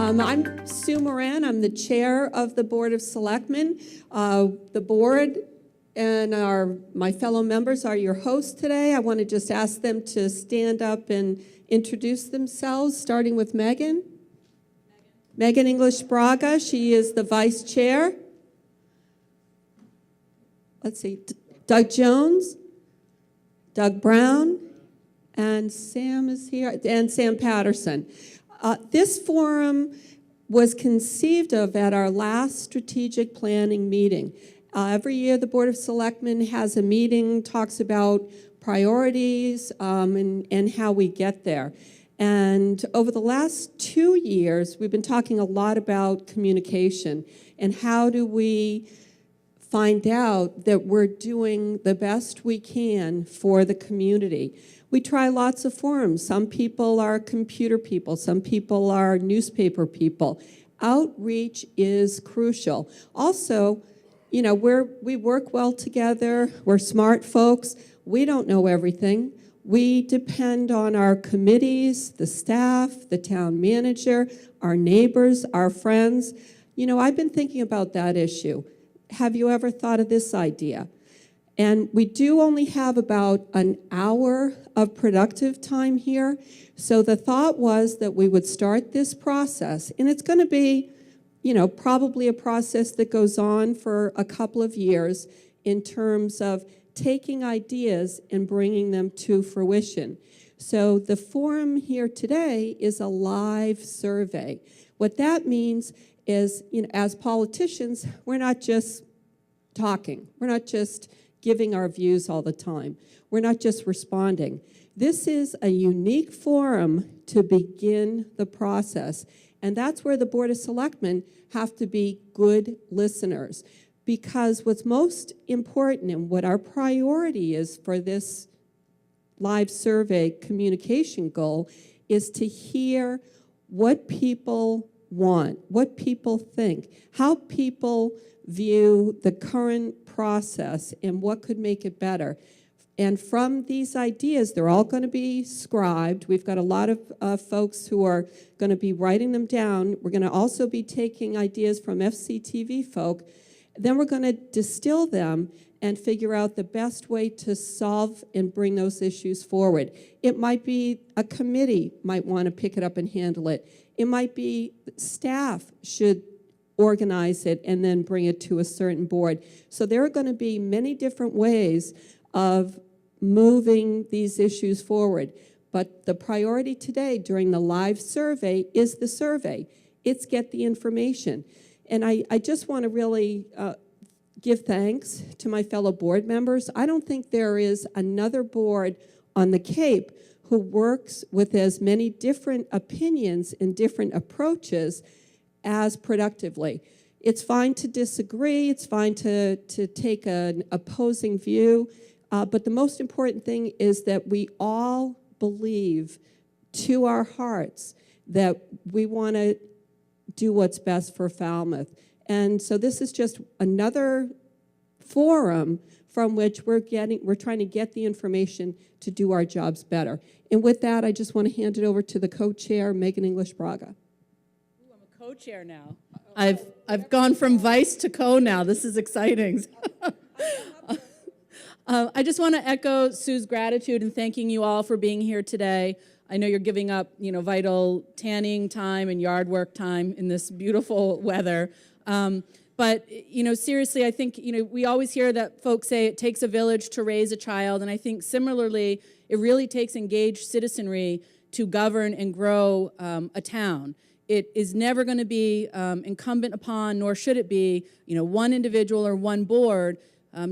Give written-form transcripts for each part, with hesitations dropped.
I'm Sue Moran. I'm the chair of the Board of Selectmen. The board and my fellow members are your hosts today. I want to just ask them to stand up and introduce themselves, starting with Megan. Megan English Braga. She is the vice chair. Let's see, Doug Jones, Doug Brown, and Sam is here, and Sam Patterson. This forum was conceived of at our last strategic planning meeting. Every year the Board of Selectmen has a meeting, talks about priorities and how we get there. And over the last 2 years, we've been talking a lot about communication and how do we find out that we're doing the best we can for the community. We try lots of forums. Some people are computer people. Some people are newspaper people. Outreach is crucial. Also, you know, we work well together. We're smart folks. We don't know everything. We depend on our committees, the staff, the town manager, our neighbors, our friends. You know, I've been thinking about that issue. Have you ever thought of this idea? And we do only have about an hour of productive time here. So the thought was that we would start this process, and it's going to be, you know, probably a process that goes on for a couple of years in terms of taking ideas and bringing them to fruition. So the forum here today is a live survey. What that means is, you know, as politicians, we're not just talking. We're not just giving our views all the time. We're not just responding. This is a unique forum to begin the process. And that's where the Board of Selectmen have to be good listeners. Because what's most important and what our priority is for this live survey communication goal is to hear what people want, what people think, how people view the current process and what could make it better. And from these ideas, they're all going to be scribed. We've got a lot of folks who are going to be writing them down. We're going to also be taking ideas from FCTV folk. Then we're going to distill them and figure out the best way to solve and bring those issues forward. It might be a committee might want to pick it up and handle it. It might be staff should organize it and then bring it to a certain board. So there are going to be many different ways of moving these issues forward. But the priority today during the live survey is the survey. It's get the information. And I just want to really give thanks to my fellow board members. I don't think there is another board on the Cape who works with as many different opinions and different approaches as productively. It's fine to disagree. It's fine to take an opposing view. But the most important thing is that we all believe to our hearts that we want to do what's best for Falmouth. And so this is just another forum from which we're trying to get the information to do our jobs better. And with that, I just want to hand it over to the co-chair, Megan English Braga. Ooh, I'm a co-chair now. I've gone from vice to co now. This is exciting. I just want to echo Sue's gratitude and thanking you all for being here today. I know you're giving up, you know, vital tanning time and yard work time in this beautiful weather. But, you know, seriously, I think, you know, we always hear that folks say it takes a village to raise a child. And I think similarly, it really takes engaged citizenry to govern and grow a town. It is never going to be incumbent upon, nor should it be, you know, one individual or one board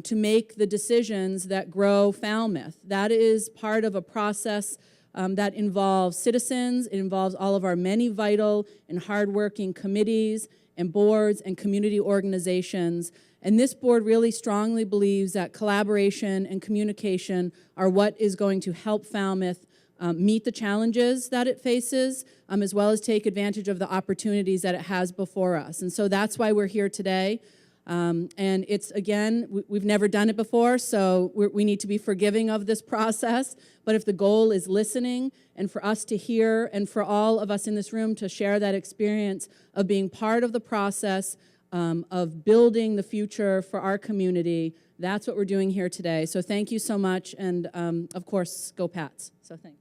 to make the decisions that grow Falmouth. That is part of a process that involves citizens. It involves all of our many vital and hardworking committees and boards and community organizations. And this board really strongly believes that collaboration and communication are what is going to help Falmouth meet the challenges that it faces, as well as take advantage of the opportunities that it has before us. And so that's why we're here today. And it's, again, we've never done it before, so we need to be forgiving of this process. But if the goal is listening and for us to hear and for all of us in this room to share that experience of being part of the process of building the future for our community, that's what we're doing here today. So thank you so much, and of course, go Pats. So thanks.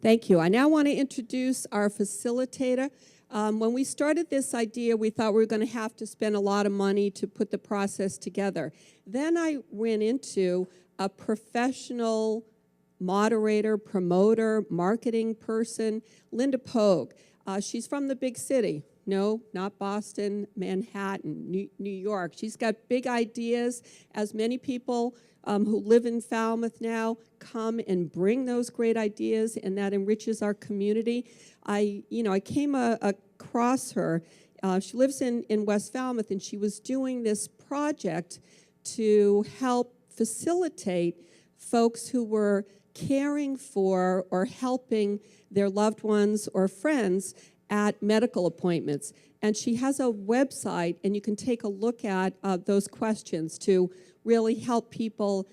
Thank you. I now want to introduce our facilitator. When we started this idea, we thought we were going to have to spend a lot of money to put the process together. Then I ran into a professional moderator, promoter, marketing person, Linda Pogue. She's from the big city. No, not Boston, Manhattan, New York. She's got big ideas, as many people who live in Falmouth now come and bring those great ideas, and that enriches our community. I came across her. She lives in West Falmouth, and she was doing this project to help facilitate folks who were caring for or helping their loved ones or friends at medical appointments. And she has a website, and you can take a look at those questions to really help people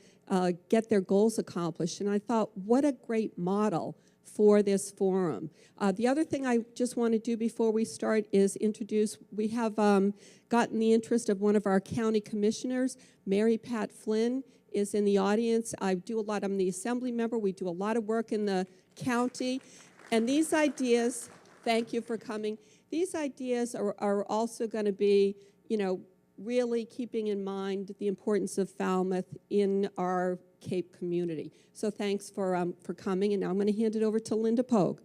get their goals accomplished. And I thought, what a great model for this forum. The other thing I just want to do before we start is introduce, we have gotten the interest of one of our county commissioners, Mary Pat Flynn is in the audience. I'm the assembly member. We do a lot of work in the county. And these ideas, thank you for coming. These ideas are also going to be, really keeping in mind the importance of Falmouth in our Cape community. So thanks for coming, and now I'm going to hand it over to Linda Pogue.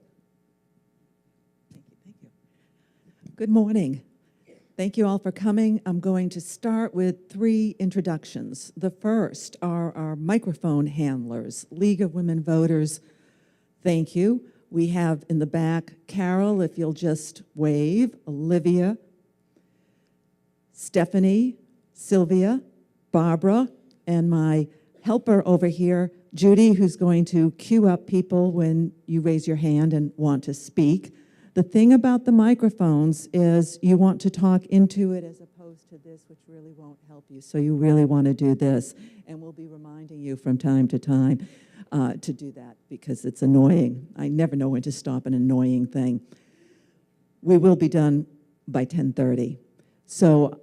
Thank you. Good morning. Thank you all for coming. I'm going to start with 3 introductions. The first are our microphone handlers, League of Women Voters. Thank you. We have in the back Carol, if you'll just wave, Olivia, Stephanie, Sylvia, Barbara, and my helper over here, Judy, who's going to queue up people when you raise your hand and want to speak. The thing about the microphones is you want to talk into it as opposed to this, which really won't help you. So you really want to do this. And we'll be reminding you from time to time to do that because it's annoying. I never know when to stop an annoying thing. We will be done by 10:30. So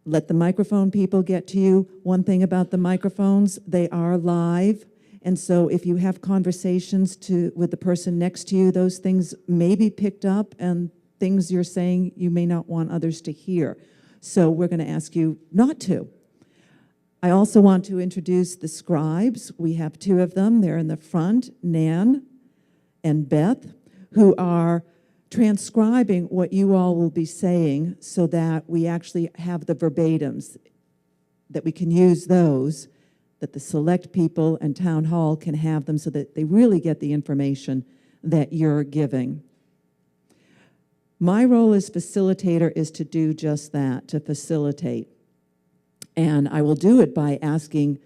let the microphone people get to you. One thing about the microphones, they are live. And so if you have conversations with the person next to you, those things may be picked up and things you're saying you may not want others to hear. So we're going to ask you not to. I also want to introduce the scribes. We have 2 of them. They're in the front, Nan and Beth, who are transcribing what you all will be saying so that we actually have the verbatims, that we can use those, that the select people and town hall can have them so that they really get the information that you're giving. My role as facilitator is to do just that, to facilitate. And I will do it by asking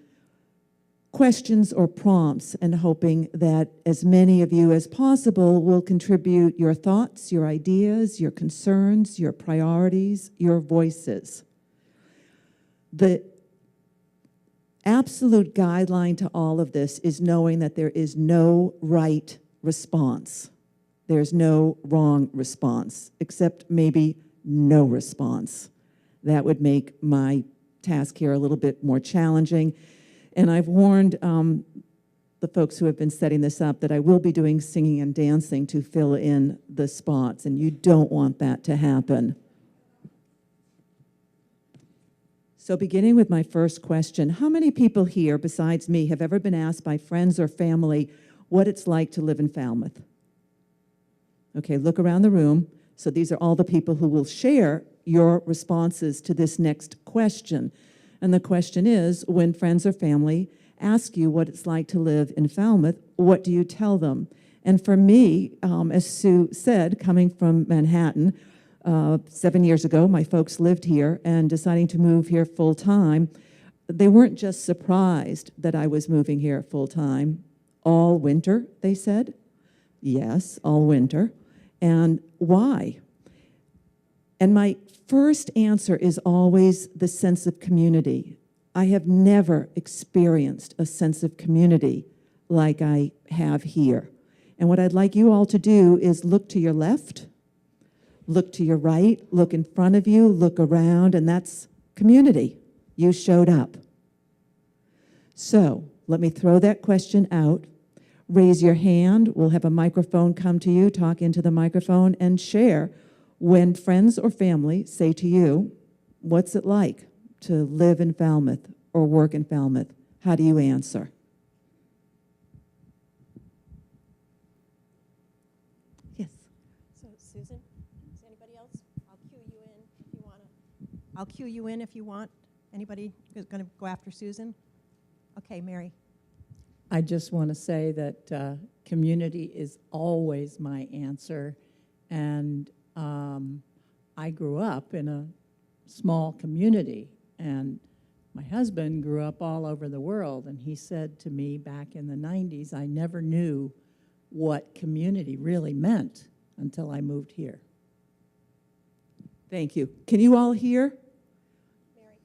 questions or prompts and hoping that as many of you as possible will contribute your thoughts, your ideas, your concerns, your priorities, your voices. The absolute guideline to all of this is knowing that there is no right response. There's no wrong response, except maybe no response. That would make my task here a little bit more challenging. And I've warned the folks who have been setting this up that I will be doing singing and dancing to fill in the spots, and you don't want that to happen. So beginning with my first question, how many people here besides me have ever been asked by friends or family what it's like to live in Falmouth? Okay, look around the room. So these are all the people who will share your responses to this next question. And the question is, when friends or family ask you what it's like to live in Falmouth, what do you tell them? And for me, as Sue said, coming from Manhattan, 7 years ago, my folks lived here, and deciding to move here full-time, they weren't just surprised that I was moving here full-time. All winter, they said. Yes, all winter. And why? And my first answer is always the sense of community. I have never experienced a sense of community like I have here. And what I'd like you all to do is look to your left, look to your right, look in front of you, look around, and that's community. You showed up. So let me throw that question out. Raise your hand. We'll have a microphone come to you, talk into the microphone, and share when friends or family say to you, what's it like to live in Falmouth or work in Falmouth? How do you answer? Yes. So, Susan, is anybody else? I'll cue you in if you want to. I'll cue you in if you want. Anybody who's going to go after Susan? Okay, Mary. I just want to say that community is always my answer. And I grew up in a small community, and my husband grew up all over the world. And he said to me back in the 90s, I never knew what community really meant until I moved here. Thank you. Can you all hear? Mary.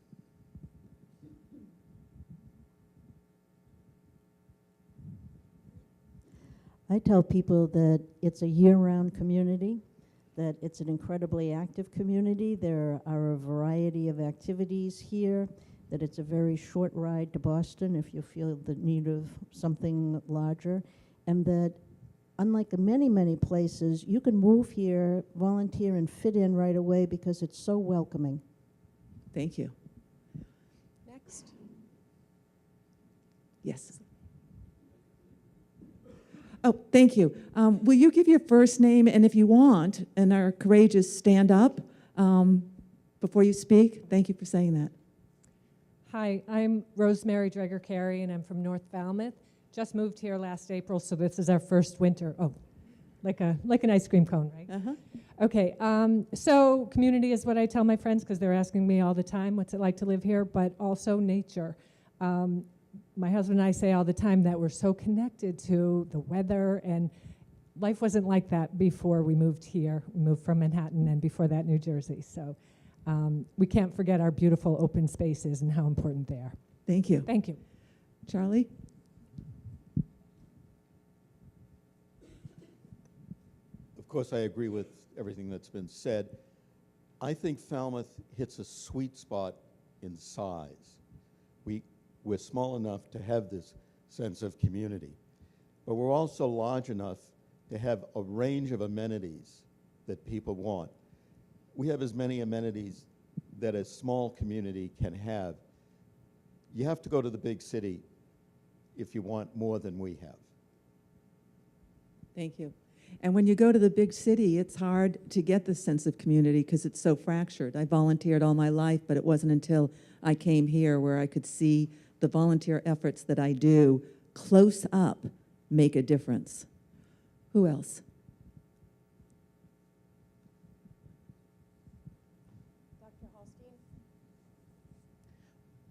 I tell people that it's a year-round community, that it's an incredibly active community. There are a variety of activities here, that it's a very short ride to Boston if you feel the need of something larger, and that unlike many, many places, you can move here, volunteer, and fit in right away because it's so welcoming. Thank you. Next. Yes. Oh, thank you. Will you give your first name, and if you want, and are courageous, stand up before you speak? Thank you for saying that. Hi, I'm Rosemary Dreger Carey, and I'm from North Falmouth. Just moved here last April, so this is our first winter. Oh, like an ice cream cone, right? Uh-huh. Okay, so community is what I tell my friends because they're asking me all the time, what's it like to live here, but also nature. My husband and I say all the time that we're so connected to the weather, and life wasn't like that before we moved here. We moved from Manhattan, and before that, New Jersey. So we can't forget our beautiful open spaces and how important they are. Thank you. Thank you. Charlie? Of course, I agree with everything that's been said. I think Falmouth hits a sweet spot in size. We're small enough to have this sense of community, but we're also large enough to have a range of amenities that people want. We have as many amenities that a small community can have. You have to go to the big city if you want more than we have. Thank you. And when you go to the big city, it's hard to get the sense of community because it's so fractured. I volunteered all my life, but it wasn't until I came here where I could see the volunteer efforts that I do close up make a difference. Who else? Dr. Hallstein.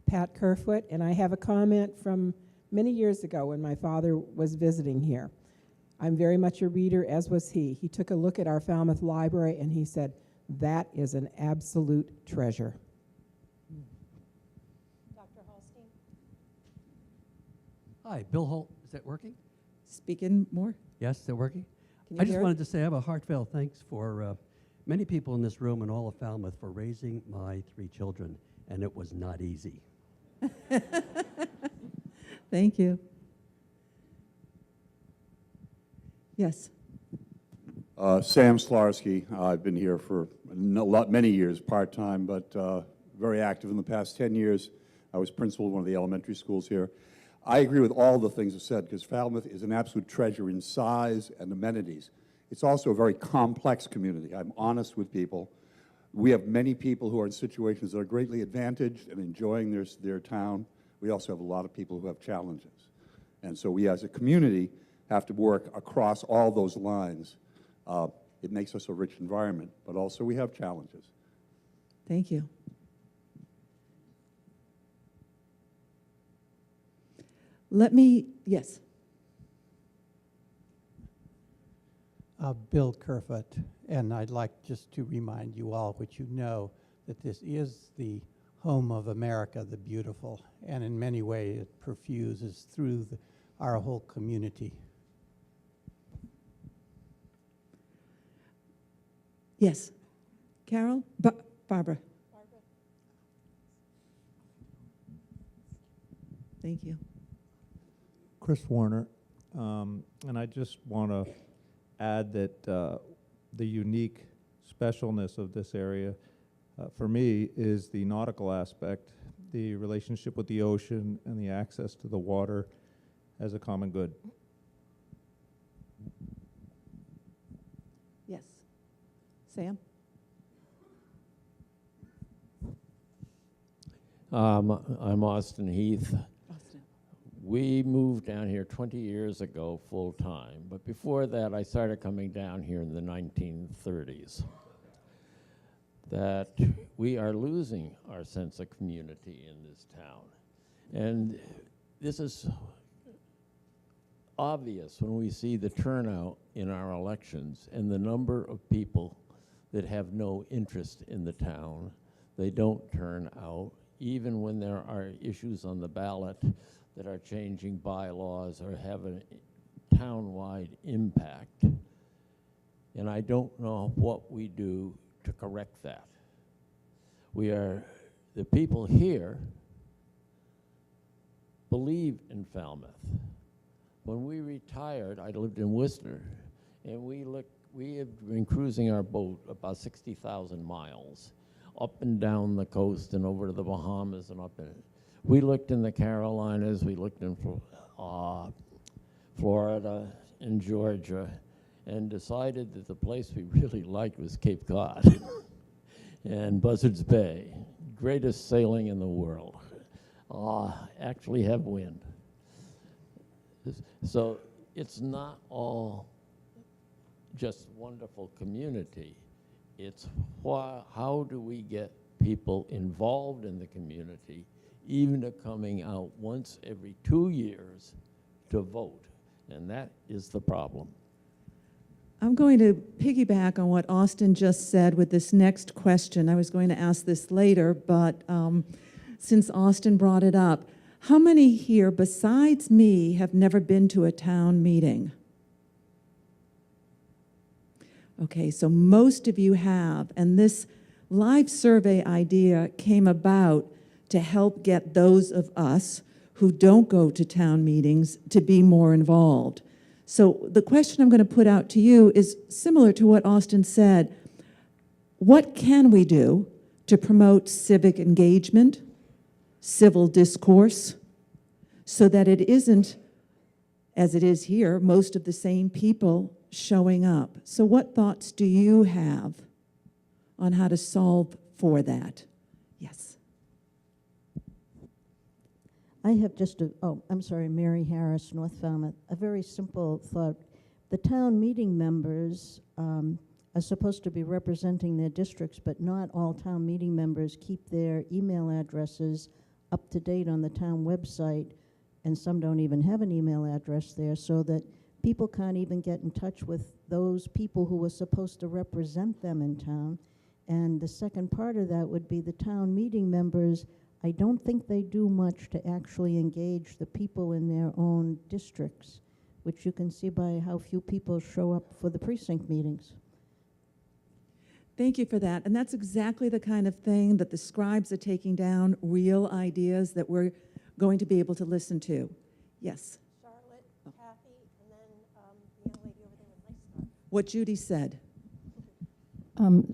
Pat Kerfoot, and I have a comment from many years ago when my father was visiting here. I'm very much a reader, as was he. He took a look at our Falmouth Library and he said, that is an absolute treasure. Dr. Hallstein. Hi, Bill Holt. Is that working? Speaking more? Yes, is that working? Can you I just hear it? wanted to say I have a heartfelt thanks for many people in this room and all of Falmouth for raising my 3 children, and it was not easy. Thank you. Yes. Sam Slarsky. I've been here for many years, part-time, but very active in the past 10 years. I was principal of one of the elementary schools here. I agree with all the things you said, because Falmouth is an absolute treasure in size and amenities. It's also a very complex community. I'm honest with people. We have many people who are in situations that are greatly advantaged and enjoying their town. We also have a lot of people who have challenges. And so we as a community have to work across all those lines. It makes us a rich environment, but also we have challenges. Thank you. Yes. Bill Kerfoot, and I'd like just to remind you all, which you know, that this is the home of America the Beautiful, and in many ways it perfuses through our whole community. Yes. Carol? Barbara. Thank you. Chris Warner, and I just want to add that the unique specialness of this area for me is the nautical aspect, the relationship with the ocean and the access to the water as a common good. Yes. Sam? I'm Austin Heath. Austin. We moved down here 20 years ago full time, but before that I started coming down here in the 1930s. That we are losing our sense of community in this town. And this is obvious when we see the turnout in our elections and the number of people that have no interest in the town. They don't turn out, even when there are issues on the ballot that are changing bylaws or have a town-wide impact. And I don't know what we do to correct that. The people here believe in Falmouth. When we retired, I lived in Worcester, and we have been cruising our boat about 60,000 miles, up and down the coast and over to the Bahamas and up in it. We looked in the Carolinas, we looked in Florida and Georgia, and decided that the place we really liked was Cape Cod and Buzzards Bay, greatest sailing in the world. Actually have wind. So it's not all just wonderful community. It's how do we get people involved in the community, even to coming out once every 2 years to vote, and that is the problem. I'm going to piggyback on what Austin just said with this next question. I was going to ask this later, but since Austin brought it up, how many here besides me have never been to a town meeting? Okay, so most of you have, and this live survey idea came about to help get those of us who don't go to town meetings to be more involved. So the question I'm going to put out to you is similar to what Austin said. What can we do to promote civic engagement, civil discourse, so that it isn't, as it is here, most of the same people showing up? So what thoughts do you have on how to solve for that? Yes. I have just Mary Harris, North Falmouth. A very simple thought. The town meeting members are supposed to be representing their districts, but not all town meeting members keep their email addresses up to date on the town website, and some don't even have an email address there, so that people can't even get in touch with those people who are supposed to represent them in town. And the second part of that would be the town meeting members. I don't think they do much to actually engage the people in their own districts, which you can see by how few people show up for the precinct meetings. Thank you for that. And that's exactly the kind of thing that the scribes are taking down, real ideas that we're going to be able to listen to. Yes? Charlotte, Kathy, and then the young lady over there with nice stuff. What Judy said.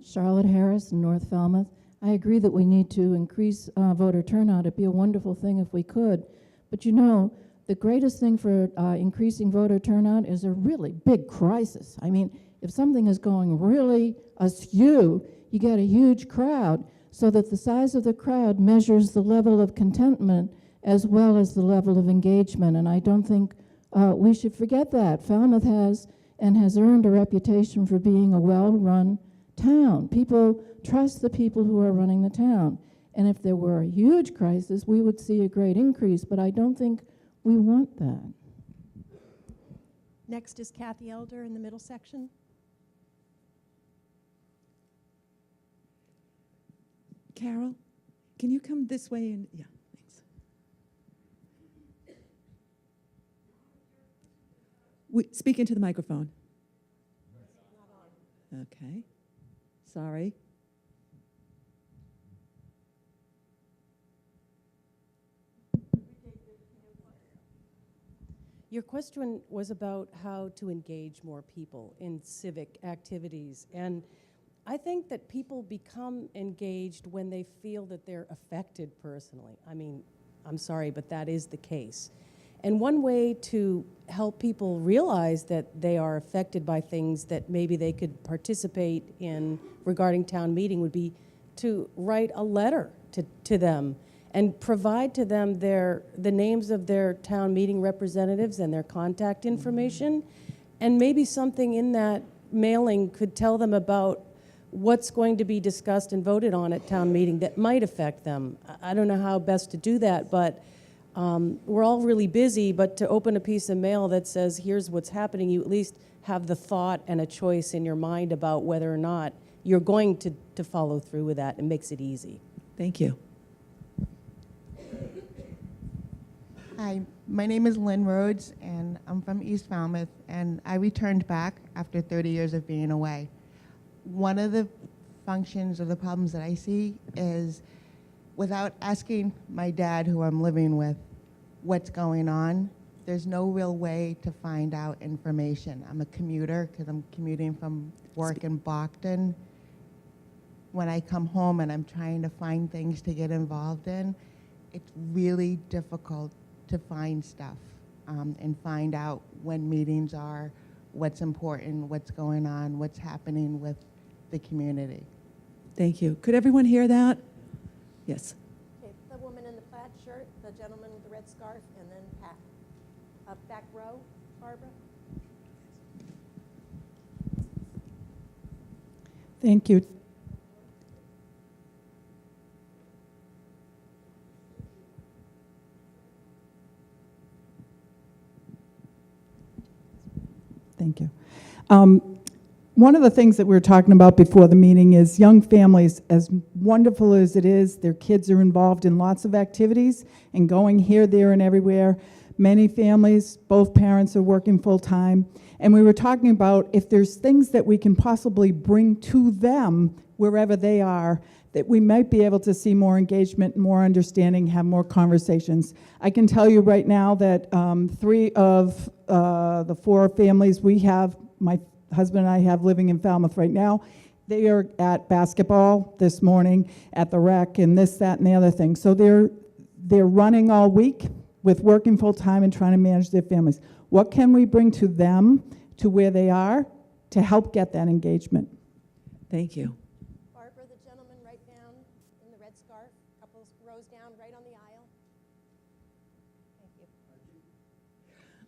Charlotte Harris, North Falmouth. I agree that we need to increase voter turnout. It'd be a wonderful thing if we could. But you know, the greatest thing for increasing voter turnout is a really big crisis. I mean, if something is going really askew, you get a huge crowd, so that the size of the crowd measures the level of contentment as well as the level of engagement. And I don't think we should forget that. Falmouth has and has earned a reputation for being a well-run town. People trust the people who are running the town. And if there were a huge crisis, we would see a great increase, but I don't think we want that. Next is Kathy Elder in the middle section. Carol, can you come this way and, yeah, thanks. Speak into the microphone. Okay, sorry. Your question was about how to engage more people in civic activities. And I think that people become engaged when they feel that they're affected personally. I mean, I'm sorry, but that is the case. And one way to help people realize that they are affected by things that maybe they could participate in regarding town meeting would be to write a letter to them and provide to them the names of their town meeting representatives and their contact information. And maybe something in that mailing could tell them about what's going to be discussed and voted on at town meeting that might affect them. I don't know how best to do that, but we're all really busy, but to open a piece of mail that says, here's what's happening, you at least have the thought and a choice in your mind about whether or not you're going to follow through with that. It makes it easy. Thank you. Hi, my name is Lynn Rhodes, and I'm from East Falmouth, and I returned back after 30 years of being away. One of the functions or the problems that I see is without asking my dad, who I'm living with, what's going on, there's no real way to find out information. I'm a commuter because I'm commuting from work in Boston. When I come home and I'm trying to find things to get involved in, it's really difficult to find stuff and find out when meetings are, what's important, what's going on, what's happening with the community. Thank you. Could everyone hear that? Yes. Okay, the woman in the plaid shirt, the gentleman with the red scarf, and then Pat. Back row, Barbara. Thank you. Thank you. One of the things that we were talking about before the meeting is young families, as wonderful as it is, their kids are involved in lots of activities and going here, there, and everywhere. Many families, both parents are working full-time. And we were talking about if there's things that we can possibly bring to them wherever they are, that we might be able to see more engagement, more understanding, have more conversations. I can tell you right now that 3 of the 4 families we have, my husband and I have living in Falmouth right now, they are at basketball this morning, at the rec, and this, that, and the other thing. So they're running all week with working full-time and trying to manage their families. What can we bring to them, to where they are, to help get that engagement? Thank you. Barbara, the gentleman right down in the red scarf, a couple rows down, right on the aisle. Thank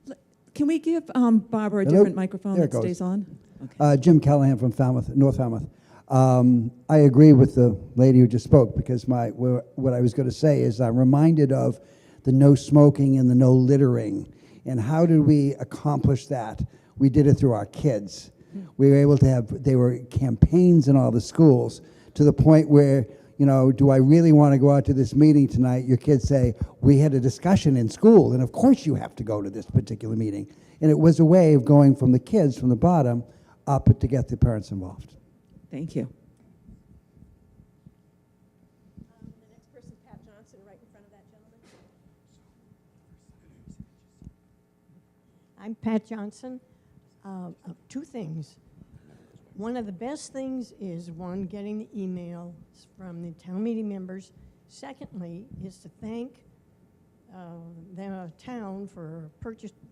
you. Can we give Barbara a Hello? different microphone There that it goes. stays on? Okay. Jim Callahan from Falmouth, North Falmouth. I agree with the lady who just spoke because what I was going to say is I'm reminded of the no smoking and the no littering. And how did we accomplish that? We did it through our kids. We were able to have, they were campaigns in all the schools to the point where, you know, do I really want to go out to this meeting tonight? Your kids say, we had a discussion in school, and of course you have to go to this particular meeting. And it was a way of going from the kids, from the bottom, up to get the parents involved. Thank you. The next person's Pat Johnson, right in front of that gentleman. I'm Pat Johnson. 2 things. One of the best things is, one, getting the emails from the town meeting members. Secondly, is to thank the town for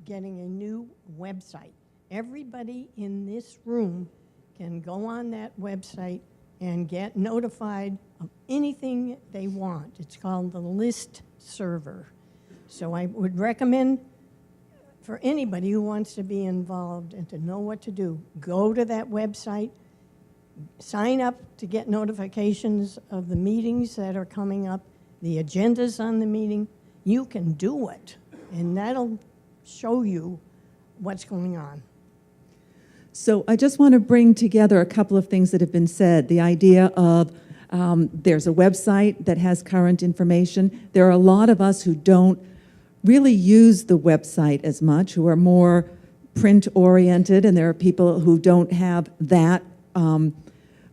getting a new website. Everybody in this room can go on that website and get notified of anything they want. It's called the list server. So I would recommend for anybody who wants to be involved and to know what to do, go to that website, sign up to get notifications of the meetings that are coming up, the agendas on the meeting. You can do it, and that'll show you what's going on. So I just want to bring together a couple of things that have been said. The idea of There's a website that has current information. There are a lot of us who don't really use the website as much, who are more print-oriented, and there are people who don't have that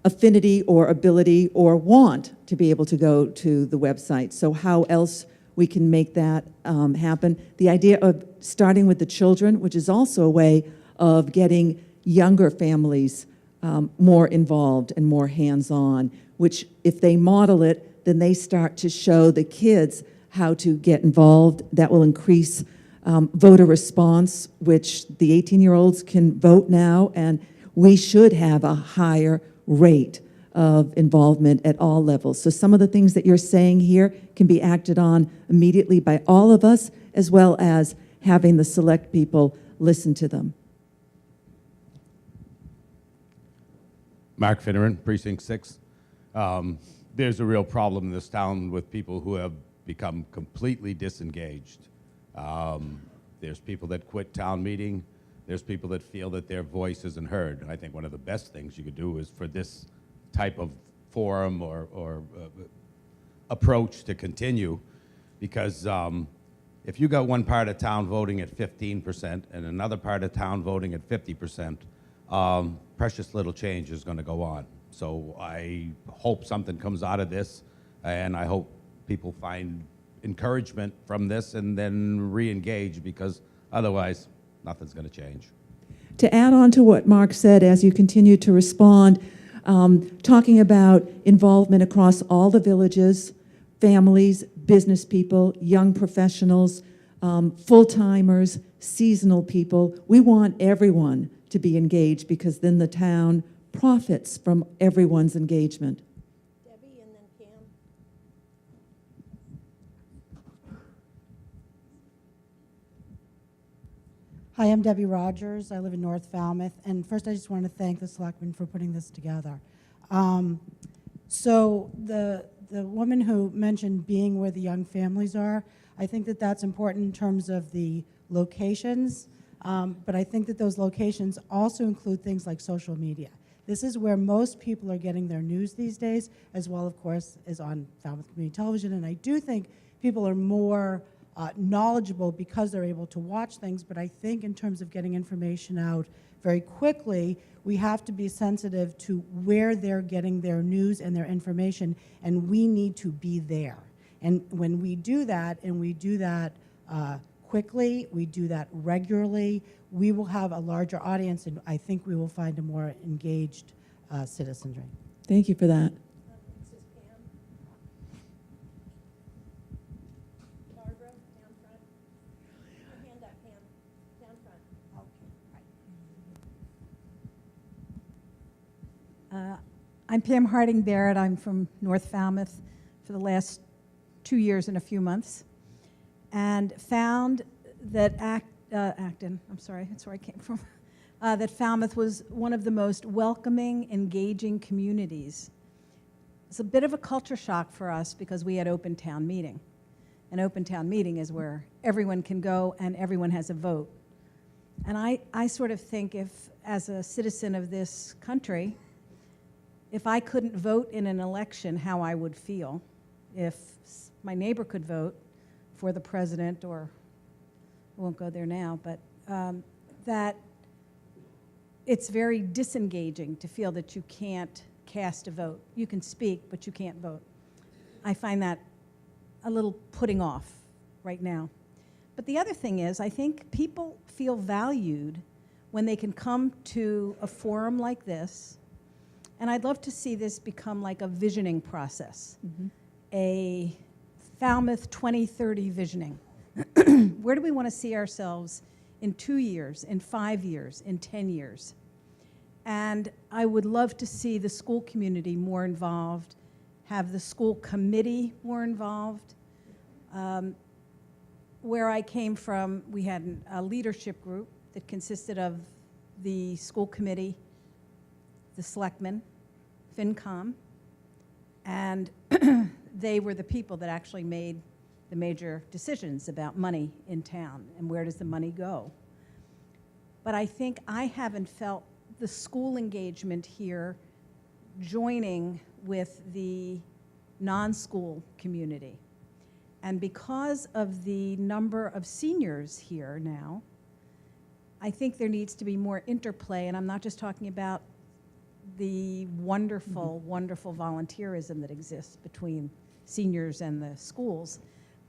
affinity or ability or want to be able to go to the website. So how else we can make that happen? The idea of starting with the children, which is also a way of getting younger families more involved and more hands-on, which if they model it, then they start to show the kids how to get involved. That will increase voter response, which the 18-year-olds can vote now, and we should have a higher rate of involvement at all levels. So some of the things that you're saying here can be acted on immediately by all of us, as well as having the select people listen to them. Mark Finneran, Precinct 6. There's a real problem in this town with people who have become completely disengaged. There's people that quit town meeting. There's people that feel that their voice isn't heard. And I think one of the best things you could do is for this type of forum or approach to continue, because if you got one part of town voting at 15% and another part of town voting at 50%, precious little change is going to go on. So I hope something comes out of this, and I hope people find encouragement from this and then re-engage, because otherwise nothing's going to change. To add on to what Mark said, as you continue to respond, talking about involvement across all the villages, families, business people, young professionals, full-timers, seasonal people. We want everyone to be engaged, because then the town profits from everyone's engagement. Debbie and then Pam. Hi, I'm Debbie Rogers. I live in North Falmouth. And first, I just want to thank the selectmen for putting this together. So the woman who mentioned being where the young families are, I think that that's important in terms of the locations. But I think that those locations also include things like social media. This is where most people are getting their news these days, as well, of course, as on Falmouth Community Television. And I do think people are more knowledgeable because they're able to watch things. But I think in terms of getting information out very quickly, we have to be sensitive to where they're getting their news and their information, and we need to be there. And when we do that, and we do that quickly, we do that regularly, we will have a larger audience, and I think we will find a more engaged citizenry. Thank you for that. This is Pam. Barbara, down front. Put your hand up, Pam. Down front. I'm Pam Harding Barrett. I'm from North Falmouth for the last 2 years and a few months, and found that Acton, I'm sorry, that's where I came from, that Falmouth was one of the most welcoming, engaging communities. It's a bit of a culture shock for us because we had open town meeting. An open town meeting is where everyone can go and everyone has a vote. And I sort of think, if, as a citizen of this country, if I couldn't vote in an election, how I would feel. If my neighbor could vote for the president, or I won't go there now, but that it's very disengaging to feel that you can't cast a vote. You can speak, but you can't vote. I find that a little putting off right now. But the other thing is, I think people feel valued when they can come to a forum like this, and I'd love to see this become like a visioning process, a Falmouth 2030 visioning. Where do we want to see ourselves in 2 years, in 5 years, in 10 years? And I would love to see the school community more involved, have the school committee more involved. Where I came from, we had a leadership group that consisted of the school committee, the selectmen, FinCom, and they were the people that actually made the major decisions about money in town and where does the money go. But I think I haven't felt the school engagement here joining with the non-school community. And because of the number of seniors here now, I think there needs to be more interplay, and I'm not just talking about the wonderful, wonderful volunteerism that exists between seniors and the schools,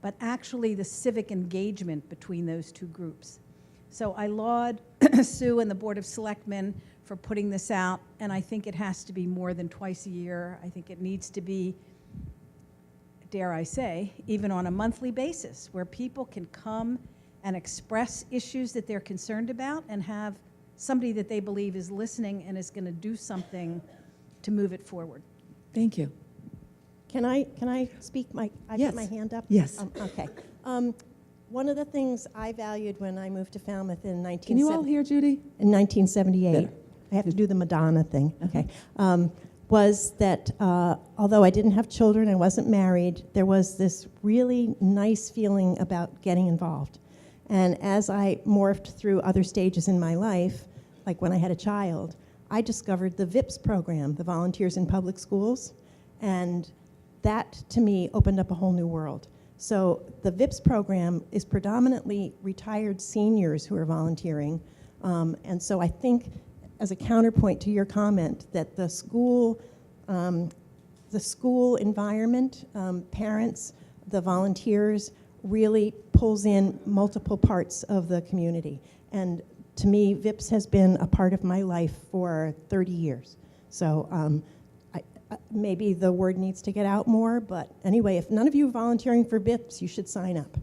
but actually the civic engagement between those two groups. So I laud Sue and the Board of Selectmen for putting this out, and I think it has to be more than twice a year. I think it needs to be, dare I say, even on a monthly basis, where people can come and express issues that they're concerned about and have somebody that they believe is listening and is going to do something to move it forward. Thank you. Can I speak? I Yes. put my hand up? Yes. Okay. One of the things I valued when I moved to Falmouth in Can you all hear Judy? in 1978, Better. I have to do the Madonna thing, okay, was that although I didn't have children, I wasn't married, there was this really nice feeling about getting involved. And as I morphed through other stages in my life, like when I had a child, I discovered the VIPS program, the Volunteers in Public Schools, and that to me opened up a whole new world. So the VIPS program is predominantly retired seniors who are volunteering, and so I think as a counterpoint to your comment that the school environment, parents, the volunteers, really pulls in multiple parts of the community. And to me, VIPS has been a part of my life for 30 years. So maybe the word needs to get out more, but anyway, if none of you are volunteering for VIPS, you should sign up.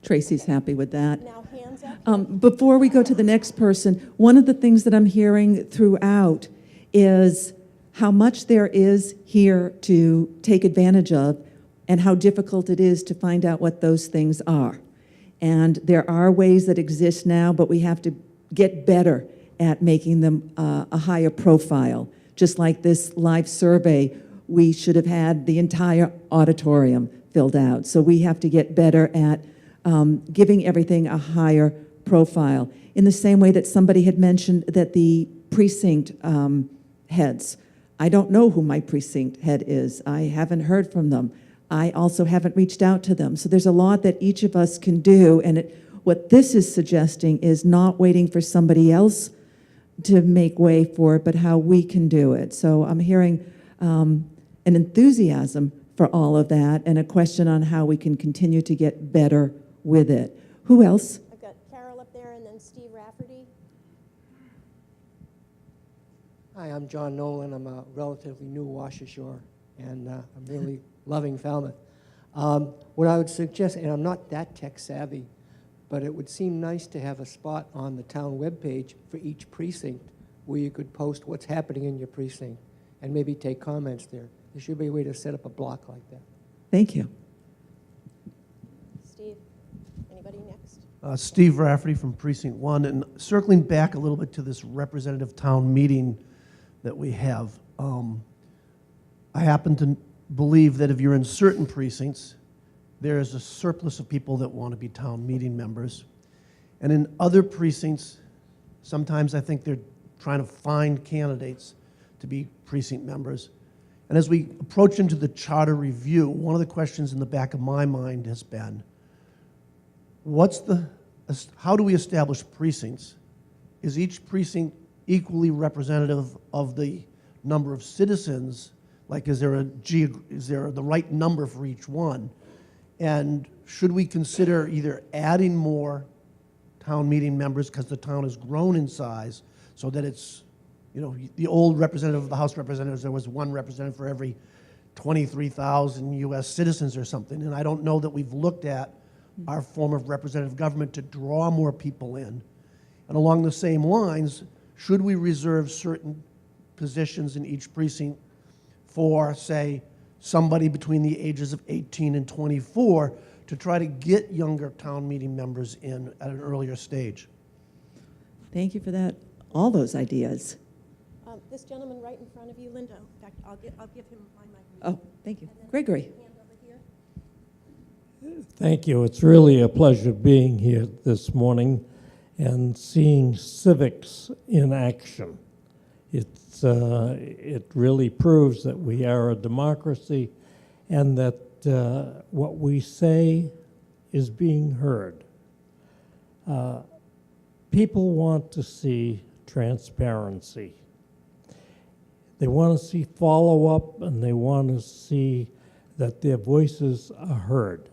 Tracy's happy with that. Now, hands up. Before we go to the next person, one of the things that I'm hearing throughout is how much there is here to take advantage of and how difficult it is to find out what those things are. And there are ways that exist now, but we have to get better at making them a higher profile. Just like this live survey, we should have had the entire auditorium filled out. So we have to get better at giving everything a higher profile. In the same way that somebody had mentioned that the precinct heads, I don't know who my precinct head is. I haven't heard from them. I also haven't reached out to them. So there's a lot that each of us can do, and what this is suggesting is not waiting for somebody else to make way for it, but how we can do it. So I'm hearing an enthusiasm for all of that and a question on how we can continue to get better with it. Who else? I've got Carol up there and then Steve Rafferty. Hi, I'm John Nolan. I'm a relatively new Washashore, and I'm really loving Falmouth. What I would suggest, and I'm not that tech savvy, but it would seem nice to have a spot on the town webpage for each precinct where you could post what's happening in your precinct and maybe take comments there. There should be a way to set up a block like that. Thank you. Steve, anybody next? Steve Rafferty from Precinct 1, and circling back a little bit to this representative town meeting that we have, I happen to believe that if you're in certain precincts, there is a surplus of people that want to be town meeting members. And in other precincts, sometimes I think they're trying to find candidates to be precinct members. And as we approach into the charter review, one of the questions in the back of my mind has been, how do we establish precincts? Is each precinct equally representative of the number of citizens? Like, is there the right number for each one? And should we consider either adding more town meeting members because the town has grown in size so that it's, the old representative of the House of Representatives, there was one representative for every 23,000 U.S. citizens or something. And I don't know that we've looked at our form of representative government to draw more people in. And along the same lines, should we reserve certain positions in each precinct for, say, somebody between the ages of 18 and 24 to try to get younger town meeting members in at an earlier stage? Thank you for that. All those ideas. This gentleman right in front of you, Linda. In fact, I'll give him my mic. Oh, thank you. Gregory. Thank you. It's really a pleasure being here this morning and seeing civics in action. It really proves that we are a democracy and that what we say is being heard. People want to see transparency. They want to see follow-up, and they want to see that their voices are heard.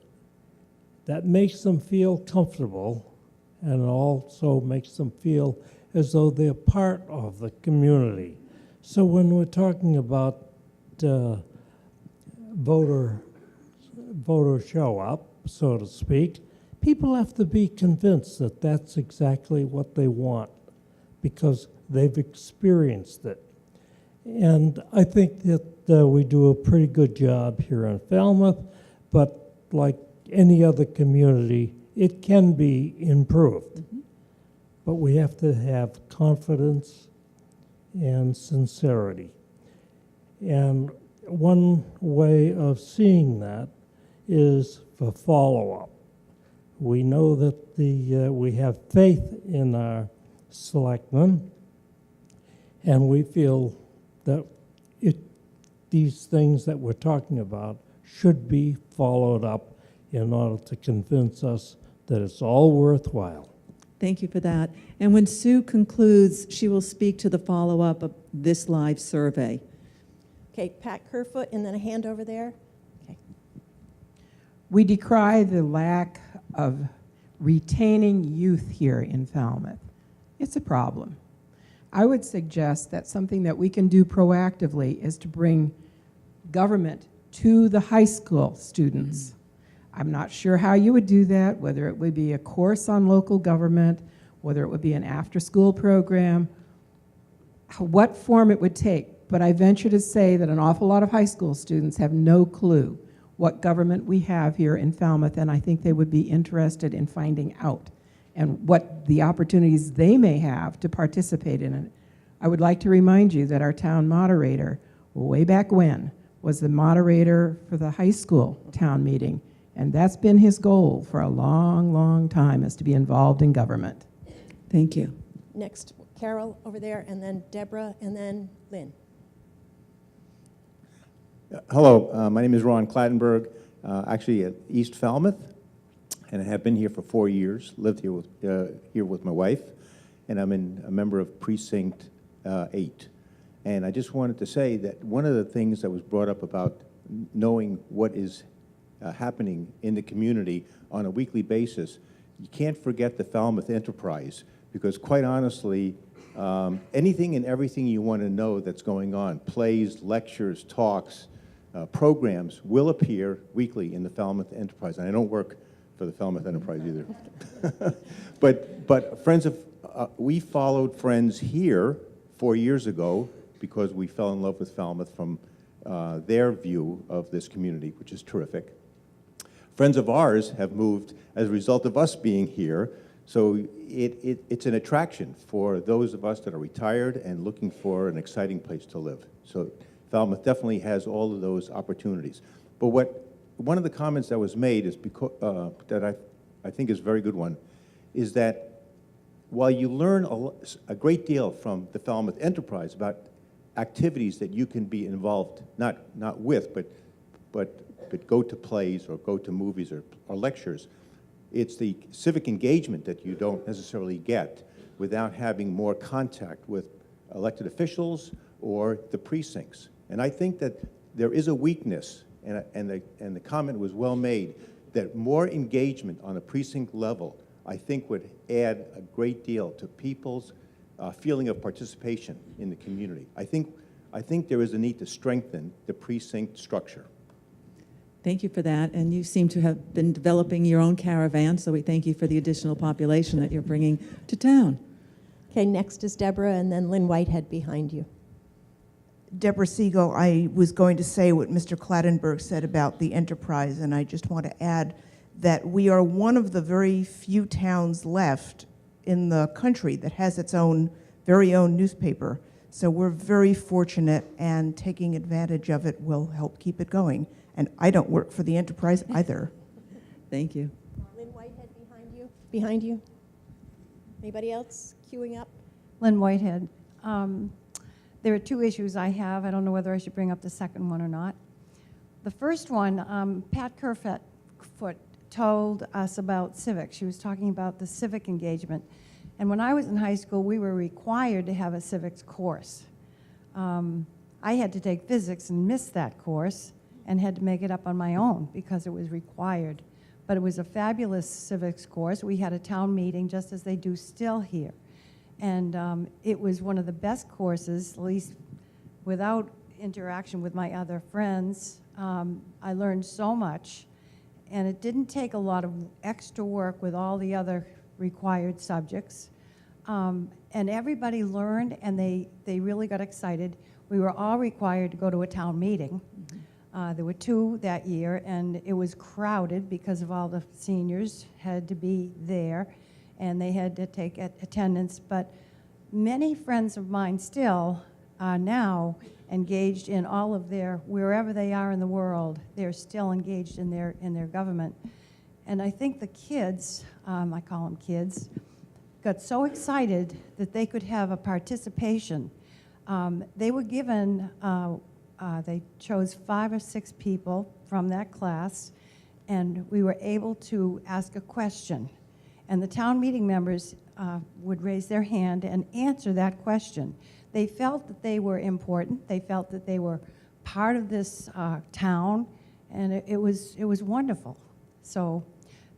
That makes them feel comfortable, and also makes them feel as though they're part of the community. So when we're talking about voter show up, so to speak, people have to be convinced that that's exactly what they want because they've experienced it. And I think that we do a pretty good job here in Falmouth, but like any other community, it can be improved. Mm-hmm. But we have to have confidence and sincerity. And one way of seeing that is for follow-up. We know that we have faith in our selectmen, and we feel that these things that we're talking about should be followed up in order to convince us that it's all worthwhile. Thank you for that. And when Sue concludes, she will speak to the follow-up of this live survey. Okay, Pat Kerfoot, and then a hand over there. Okay. We decry the lack of retaining youth here in Falmouth. It's a problem. I would suggest that something that we can do proactively is to bring government to the high school students. Mm-hmm. I'm not sure how you would do that, whether it would be a course on local government, whether it would be an after-school program, what form it would take. But I venture to say that an awful lot of high school students have no clue what government we have here in Falmouth, and I think they would be interested in finding out and what the opportunities they may have to participate in it. I would like to remind you that our town moderator, way back when, was the moderator for the high school town meeting, and that's been his goal for a long, long time, is to be involved in government. Thank you. Next, Carol over there, and then Deborah, and then Lynn. Hello, my name is Ron Clattenburg, actually at East Falmouth, and I have been here for 4 years, lived here with my wife, and I'm a member of Precinct 8. And I just wanted to say that one of the things that was brought up about knowing what is happening in the community on a weekly basis, you can't forget the Falmouth Enterprise, because quite honestly, anything and everything you want to know that's going on, plays, lectures, talks, programs will appear weekly in the Falmouth Enterprise. And I don't work for the Falmouth Enterprise either. but Friends of, we followed Friends here 4 years ago because we fell in love with Falmouth from their view of this community, which is terrific. Friends of ours have moved as a result of us being here, so it's an attraction for those of us that are retired and looking for an exciting place to live. So Falmouth definitely has all of those opportunities. But one of the comments that was made is that I think is a very good one, is that while you learn a great deal from the Falmouth Enterprise about activities that you can be involved, not with, but go to plays or go to movies or lectures, it's the civic engagement that you don't necessarily get without having more contact with elected officials or the precincts. And I think that there is a weakness, and the comment was well made, that more engagement on a precinct level, I think, would add a great deal to people's feeling of participation in the community. I think there is a need to strengthen the precinct structure. Thank you for that. And you seem to have been developing your own caravan, so we thank you for the additional population that you're bringing to town. Okay, next is Deborah, and then Lynn Whitehead behind you. Deborah Siegel, I was going to say what Mr. Clattenburg said about the enterprise, and I just want to add that we are one of the very few towns left in the country that has its own very own newspaper. So we're very fortunate, and taking advantage of it will help keep it going. And I don't work for the enterprise either. Thank you. Lynn Whitehead behind you. Behind you. Anybody else queuing up? Lynn Whitehead. There are two issues I have. I don't know whether I should bring up the second one or not. The first one, Pat Kerfoot told us about civics. She was talking about the civic engagement. And when I was in high school, we were required to have a civics course. I had to take physics and missed that course and had to make it up on my own because it was required. But it was a fabulous civics course. We had a town meeting, just as they do still here. And it was one of the best courses, at least without interaction with my other friends. I learned so much, and it didn't take a lot of extra work with all the other required subjects. And everybody learned, and they really got excited. We were all required to go to a town meeting. There were 2 that year, and it was crowded because of all the seniors had to be there, and they had to take attendance. But many friends of mine still are now engaged in all of their, wherever they are in the world, they're still engaged in their government. And I think the kids, I call them kids, got so excited that they could have a participation. They were given, they chose 5 or 6 people from that class, and we were able to ask a question. And the town meeting members would raise their hand and answer that question. They felt that they were important. They felt that they were part of this town, and it was wonderful. So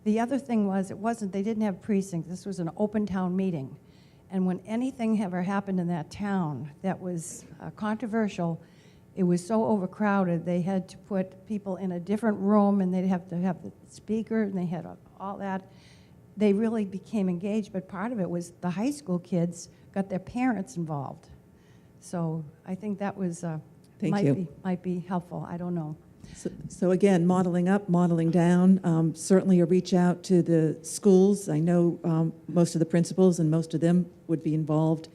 the other thing was, they didn't have precincts. This was an open town meeting. And when anything ever happened in that town that was controversial, it was so overcrowded, they had to put people in a different room, and they'd have to have the speaker, and they had all that. They really became engaged, but part of it was the high school kids got their parents involved. So I think that was, might be helpful, I don't know. So again, modeling up, modeling down, certainly a reach out to the schools. I know most of the principals and most of them would be involved,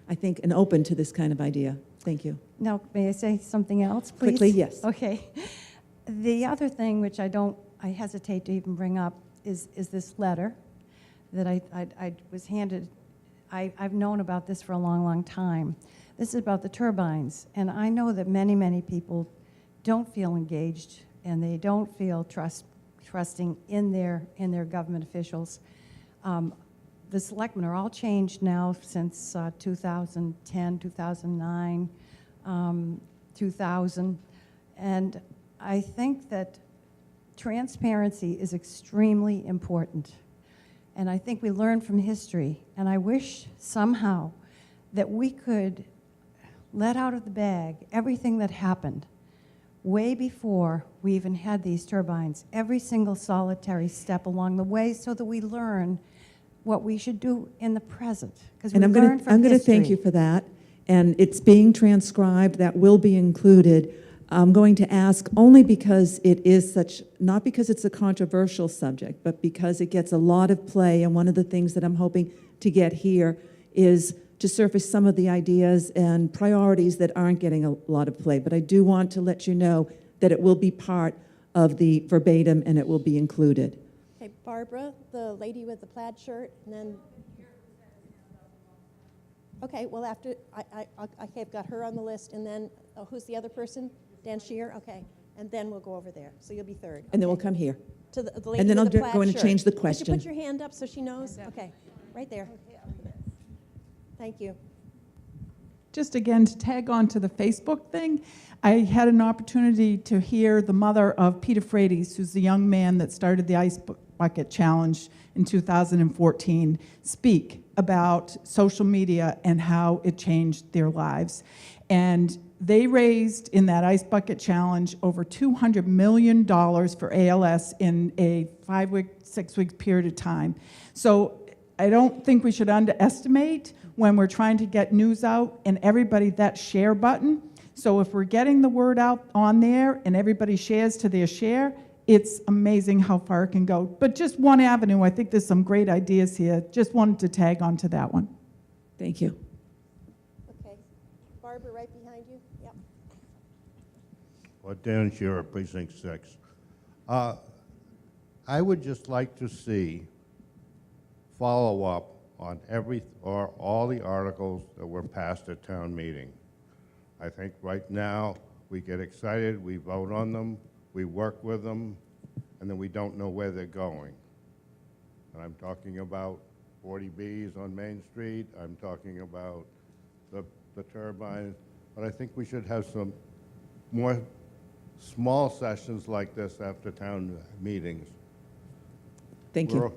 I think, and open to this kind of idea. Thank you. Now, may I say something else, please? Quickly, yes. Okay. The other thing, which I hesitate to even bring up, is this letter that I was handed. I've known about this for a long, long time. This is about the turbines, and I know that many, many people don't feel engaged, and they don't feel trusting in their government officials. The selectmen are all changed now since 2010, 2009, 2000, and I think that transparency is extremely important. And I think we learn from history, and I wish somehow that we could let out of the bag everything that happened way before we even had these turbines, every single solitary step along the way, so that we learn what we should do in the present. Because we learn from I'm going to history. thank you for that, and it's being transcribed. That will be included. I'm going to ask only because it is such, not because it's a controversial subject, but because it gets a lot of play, and one of the things that I'm hoping to get here is to surface some of the ideas and priorities that aren't getting a lot of play. But I do want to let you know that it will be part of the verbatim, and it will be included. Okay, Barbara, the lady with the plaid shirt, and then... Okay, well, after, I've got her on the list, and then, who's the other person? Dan Shear, okay, and then we'll go over there, so you'll be third. And then we'll come here. To the lady And then with I'll the plaid go in and shirt. change the Could question. you put your hand up so she knows? Okay, right there. Thank you. Just again, to tag on to the Facebook thing, I had an opportunity to hear the mother of Peter Frates, who's the young man that started the Ice Bucket Challenge in 2014, speak about social media and how it changed their lives. And they raised, in that Ice Bucket Challenge, over $200 million for ALS in a 5-week, 6-week period of time. So I don't think we should underestimate when we're trying to get news out and everybody that share button. So if we're getting the word out on there and everybody shares to their share, it's amazing how far it can go. But just one avenue, I think there's some great ideas here. Just wanted to tag on to that one. Thank you. Okay, Barbara, right behind you. Yep. Well, Dan Shearer, Precinct 6. I would just like to see follow-up on all the articles that were passed at town meeting. I think right now we get excited, we vote on them, we work with them, and then we don't know where they're going. And I'm talking about 40Bs on Main Street, I'm talking about the turbines, but I think we should have some more small sessions like this after town meetings. Thank you.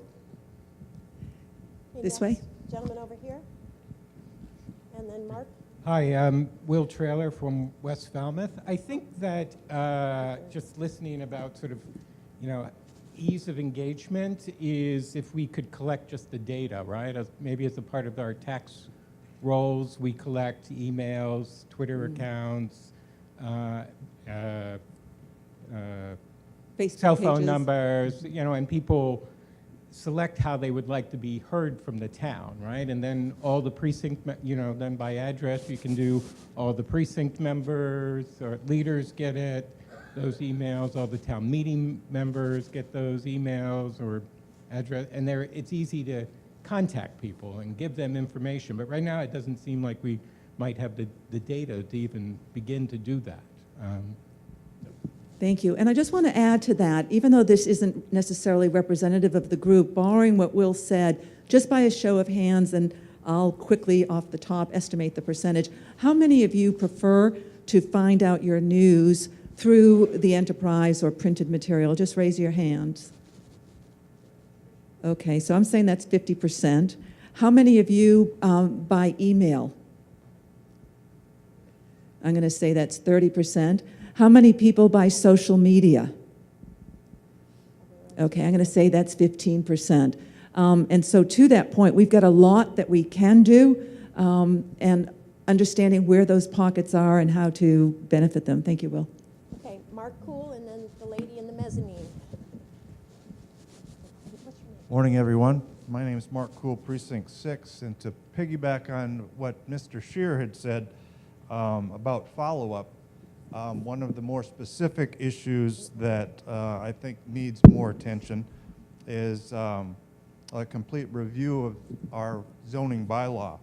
This way. Gentleman over here. And then Mark. Hi, I'm Will Trailer from West Falmouth. I think that just listening about sort of, ease of engagement is if we could collect just the data, right? Maybe as a part of our tax rolls, we collect emails, Twitter accounts, Facebook cell phone pages. numbers, and people select how they would like to be heard from the town, right? And then all the precinct, then by address, you can do all the precinct members or leaders get it, those emails, all the town meeting members get those emails or address, and it's easy to contact people and give them information. But right now, it doesn't seem like we might have the data to even begin to do that. Thank you. And I just want to add to that, even though this isn't necessarily representative of the group, borrowing what Will said, just by a show of hands, and I'll quickly off the top estimate the percentage, how many of you prefer to find out your news through the enterprise or printed material? Just raise your hands. Okay, so I'm saying that's 50%. How many of you by email? I'm going to say that's 30%. How many people by social media? Okay, I'm going to say that's 15%. And so to that point, we've got a lot that we can do, and understanding where those pockets are and how to benefit them. Thank you, Will. Okay, Mark Cool, and then the lady in the mezzanine. Morning, everyone. My name is Mark Cool, Precinct 6, and to piggyback on what Mr. Scheer had said about follow-up, one of the more specific issues that I think needs more attention is a complete review of our zoning bylaw.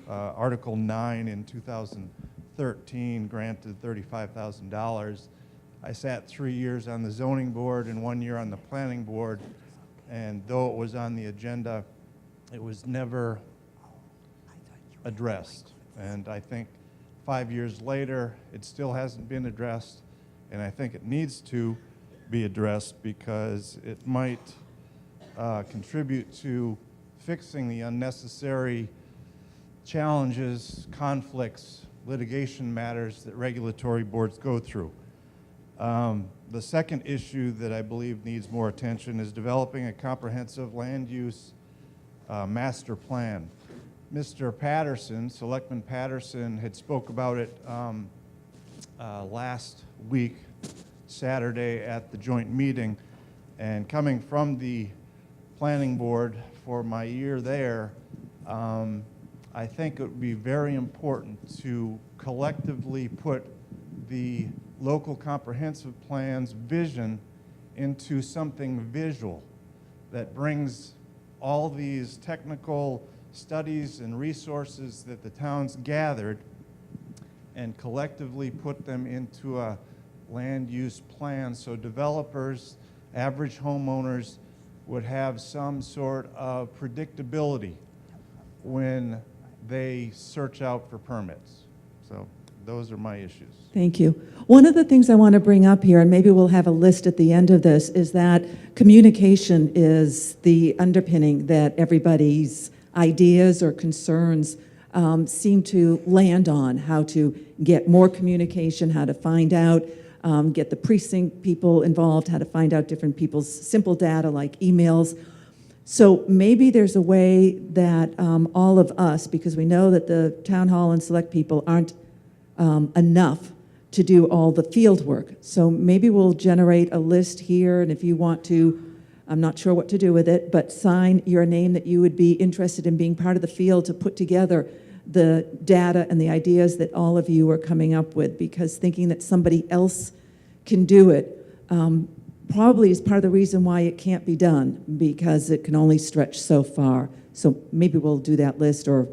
Article 9 in 2013 granted $35,000. I sat 3 years on the zoning board and 1 year on the planning board, and though it was on the agenda, it was never addressed. And I think 5 years later, it still hasn't been addressed, and I think it needs to be addressed because it might contribute to fixing the unnecessary challenges, conflicts, litigation matters that regulatory boards go through. The second issue that I believe needs more attention is developing a comprehensive land use master plan. Mr. Patterson, Selectman Patterson, had spoke about it last week, Saturday, at the joint meeting. And coming from the planning board for my year there, I think it would be very important to collectively put the local comprehensive plan's vision into something visual that brings all these technical studies and resources that the town's gathered and collectively put them into a land use plan so developers, average homeowners would have some sort of predictability when they search out for permits. So those are my issues. Thank you. One of the things I want to bring up here, and maybe we'll have a list at the end of this, is that communication is the underpinning that everybody's ideas or concerns seem to land on, how to get more communication, how to find out, get the precinct people involved, how to find out different people's simple data like emails. So maybe there's a way that all of us, because we know that the town hall and select people aren't enough to do all the field work. So maybe we'll generate a list here, and if you want to, I'm not sure what to do with it, but sign your name that you would be interested in being part of the field to put together the data and the ideas that all of you are coming up with, because thinking that somebody else can do it probably is part of the reason why it can't be done, because it can only stretch so far. So maybe we'll do that list, or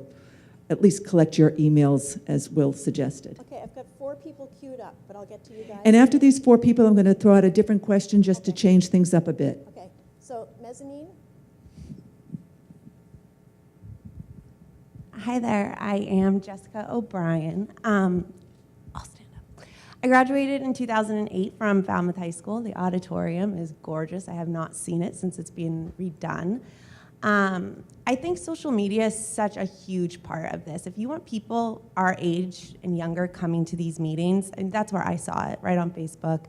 at least collect your emails as Will suggested. Okay, I've got 4 people queued up, but I'll get to you guys. And after these 4 people, I'm going to throw out a different question just to change things up a bit. Okay, so mezzanine? Hi there, I am Jessica O'Brien. I'll stand up. I graduated in 2008 from Falmouth High School. The auditorium is gorgeous. I have not seen it since it's been redone. I think social media is such a huge part of this. If you want people our age and younger coming to these meetings, and that's where I saw it, right on Facebook.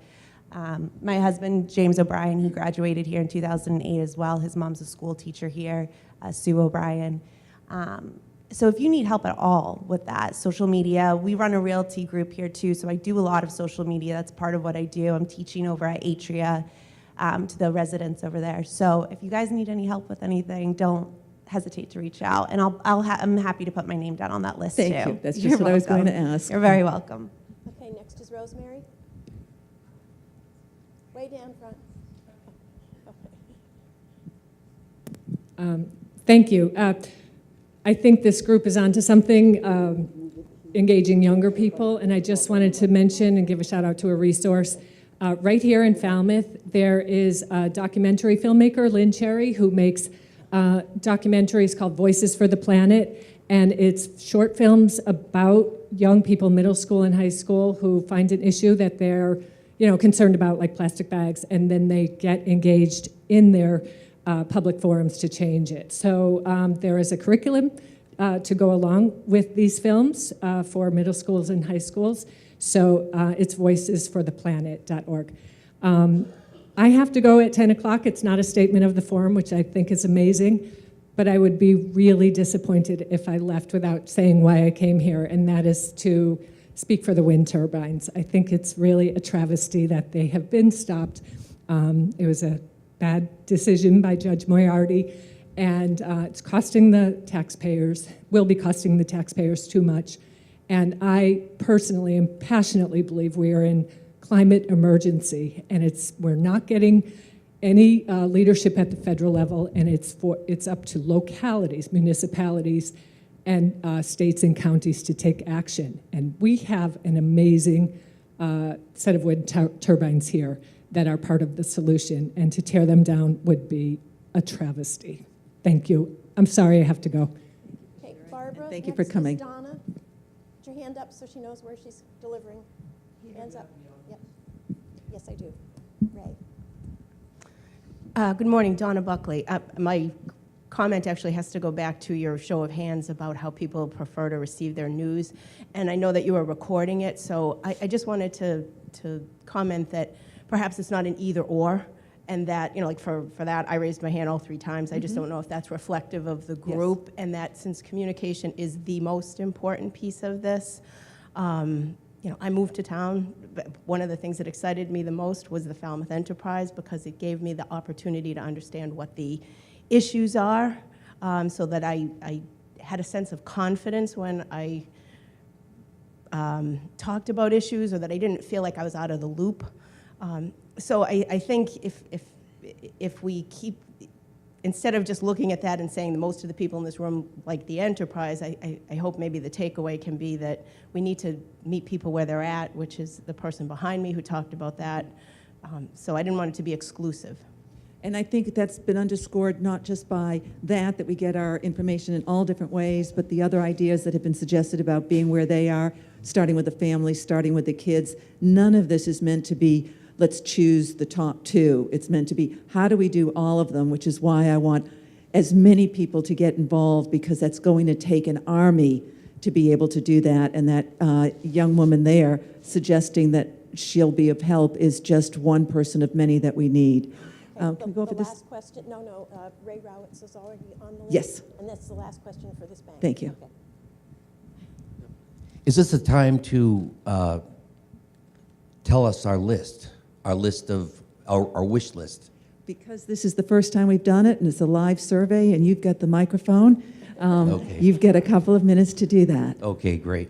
My husband, James O'Brien, he graduated here in 2008 as well. His mom's a school teacher here, Sue O'Brien. So if you need help at all with that, social media, we run a realty group here too, so I do a lot of social media. That's part of what I do. I'm teaching over at Atria to the residents over there. So if you guys need any help with anything, don't hesitate to reach out. And I'm happy to put my name down on that list too. Thank you. That's just You're what I was going to welcome. ask. You're very welcome. Okay, next is Rosemary. Way down front. Thank you. I think this group is onto something, engaging younger people, and I just wanted to mention and give a shout out to a resource. Right here in Falmouth, there is a documentary filmmaker, Lynn Cherry, who makes documentaries called Voices for the Planet, and it's short films about young people, middle school and high school, who find an issue that they're concerned about, like plastic bags, and then they get engaged in their public forums to change it. So there is a curriculum to go along with these films for middle schools and high schools. So it's voicesfortheplanet.org. I have to go at 10 o'clock. It's not a statement of the forum, which I think is amazing, but I would be really disappointed if I left without saying why I came here, and that is to speak for the wind turbines. I think it's really a travesty that they have been stopped. It was a bad decision by Judge Moriarty, and it's costing the taxpayers, will be costing the taxpayers too much. And I personally and passionately believe we are in climate emergency, and we're not getting any leadership at the federal level, and it's up to localities, municipalities, and states and counties to take action. And we have an amazing set of wind turbines here that are part of the solution, and to tear them down would be a travesty. Thank you. I'm sorry I have to go. Okay, Barbara. Thank you for coming. Donna, put your hand up so she knows where she's delivering. Hands up. Yep. Yes, I do. Ray. Good morning, Donna Buckley. My comment actually has to go back to your show of hands about how people prefer to receive their news. And I know that you are recording it, so I just wanted to comment that perhaps it's not an either or, and that, like for that, I raised my hand all 3 times. I just don't know if that's reflective of the group, and that since communication is the most important piece of this, I moved to town, but one of the things that excited me the most was the Falmouth Enterprise, because it gave me the opportunity to understand what the issues are, so that I had a sense of confidence when I talked about issues, or that I didn't feel like I was out of the loop. So I think if we keep, instead of just looking at that and saying that most of the people in this room like the enterprise, I hope maybe the takeaway can be that we need to meet people where they're at, which is the person behind me who talked about that. So I didn't want it to be exclusive. And I think that's been underscored not just by that we get our information in all different ways, but the other ideas that have been suggested about being where they are, starting with the family, starting with the kids. None of this is meant to be, let's choose the top 2. It's meant to be, how do we do all of them, which is why I want as many people to get involved, because that's going to take an army to be able to do that. And that young woman there suggesting that she'll be of help is just one person of many that we need. Can we go over this? Last question, Ray Rowitz is already on the list. Yes. And that's the last question for this bank. Thank you. Okay. Is this a time to tell us our list of our wish list? Because this is the first time we've done it, and it's a live survey, and you've got the microphone, Okay. You've got a couple of minutes to do that. Okay, great.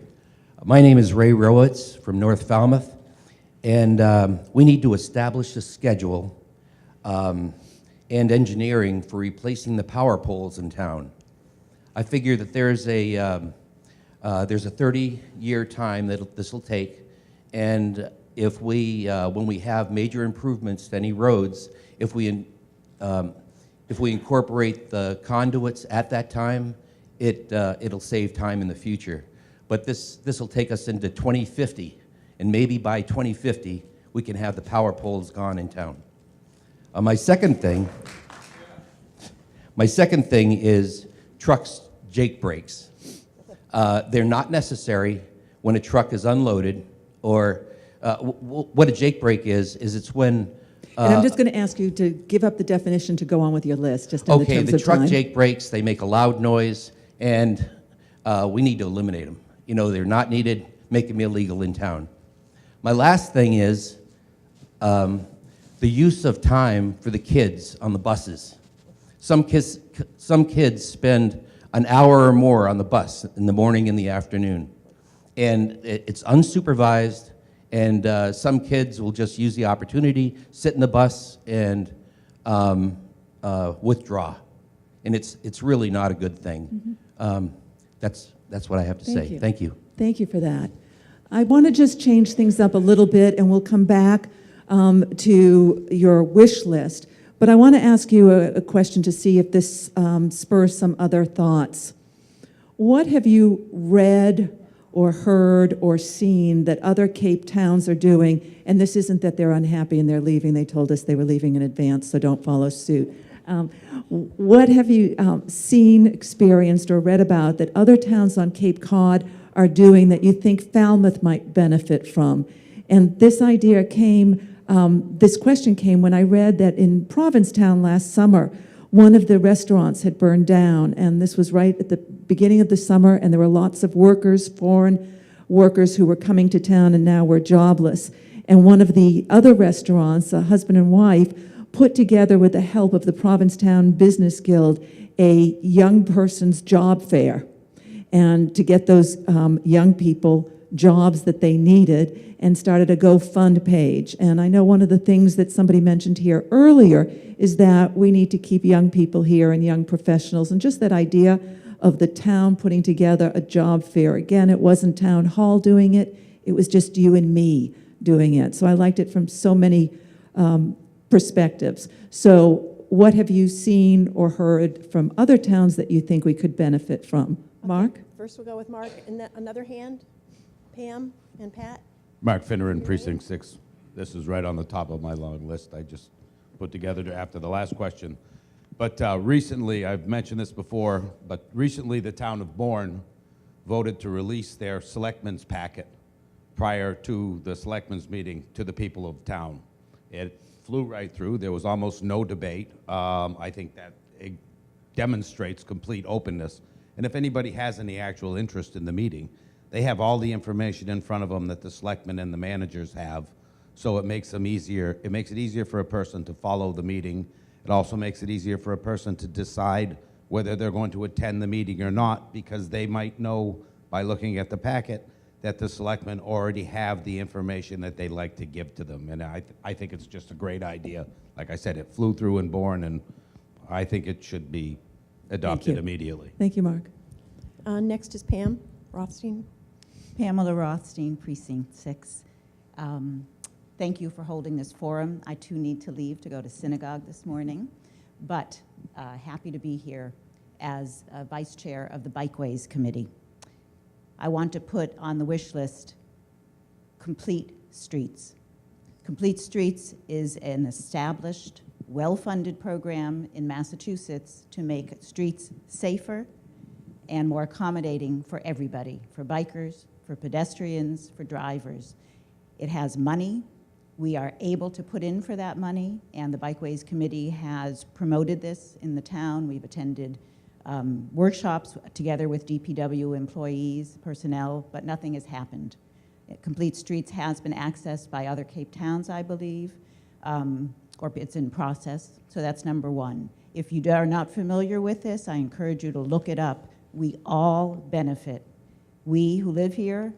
My name is Ray Rowitz from North Falmouth, and we need to establish a schedule and engineering for replacing the power poles in town. I figure that there's a There's a 30-year time that this will take, and if we, when we have major improvements to any roads, if we incorporate the conduits at that time, it'll save time in the future. But this will take us into 2050, and maybe by 2050 we can have the power poles gone in town. My second thing is trucks jake brakes. They're not necessary when a truck is unloaded, or what a jake brake is it's when... and I'm just going to ask you to give up the definition to go on with your list, just in the terms the of truck time. jake brakes, they make a loud noise, and we need to eliminate them. You know, they're not needed, make them illegal in town. My last thing is the use of time for the kids on the buses. Some kids spend an hour or more on the bus in the morning and the afternoon. And it's unsupervised, and some kids will just use the opportunity, sit in the bus, and withdraw. And it's really not a good thing. That's what I have to say. Thank you. Thank you for that. I want to just change things up a little bit, and we'll come back to your wish list. But I want to ask you a question to see if this spurs some other thoughts. What have you read or heard or seen that other Cape towns are doing? And this isn't that they're unhappy and they're leaving. They told us they were leaving in advance, so don't follow suit. What have you seen, experienced, or read about that other towns on Cape Cod are doing that you think Falmouth might benefit from? And this idea came, this question came when I read that in Provincetown last summer, one of the restaurants had burned down, and this was right at the beginning of the summer, and there were lots of workers, foreign workers who were coming to town and now were jobless. And one of the other restaurants, a husband and wife, put together with the help of the Provincetown Business Guild a young person's job fair, and to get those young people jobs that they needed, and started a GoFund page. And I know one of the things that somebody mentioned here earlier is that we need to keep young people here and young professionals, and just that idea of the town putting together a job fair. Again, it wasn't Town Hall doing it, it was just you and me doing it. So I liked it from so many perspectives. So what have you seen or heard from other towns that you think we could benefit from? Mark? First we'll go with Mark, and another hand, Pam and Pat. Mark Finneran, Precinct 6. This is right on the top of my long list I just put together after the last question. But recently, I've mentioned this before, but recently the town of Bourne voted to release their selectmen's packet prior to the selectmen's meeting to the people of town. It flew right through. There was almost no debate. I think that it demonstrates complete openness. And if anybody has any actual interest in the meeting, they have all the information in front of them that the selectmen and the managers have. So it makes them easier. It makes it easier for a person to follow the meeting. It also makes it easier for a person to decide whether they're going to attend the meeting or not, because they might know by looking at the packet that the selectmen already have the information that they'd like to give to them. And I think it's just a great idea. Like I said, it flew through in Bourne, and I think it should be adopted immediately. Thank you, Mark. Next is Pam Rothstein. Pamela Rothstein, Precinct 6. Thank you for holding this forum. I too need to leave to go to synagogue this morning, but happy to be here as Vice Chair of the Bikeways Committee. I want to put on the wish list Complete Streets. Complete Streets is an established, well-funded program in Massachusetts to make streets safer and more accommodating for everybody, for bikers, for pedestrians, for drivers. It has money. We are able to put in for that money, and the Bikeways Committee has promoted this in the town. We've attended workshops together with DPW employees, personnel, but nothing has happened. Complete Streets has been accessed by other Cape towns, I believe, or it's in process, so that's number one. If you are not familiar with this, I encourage you to look it up. We all benefit. We who live here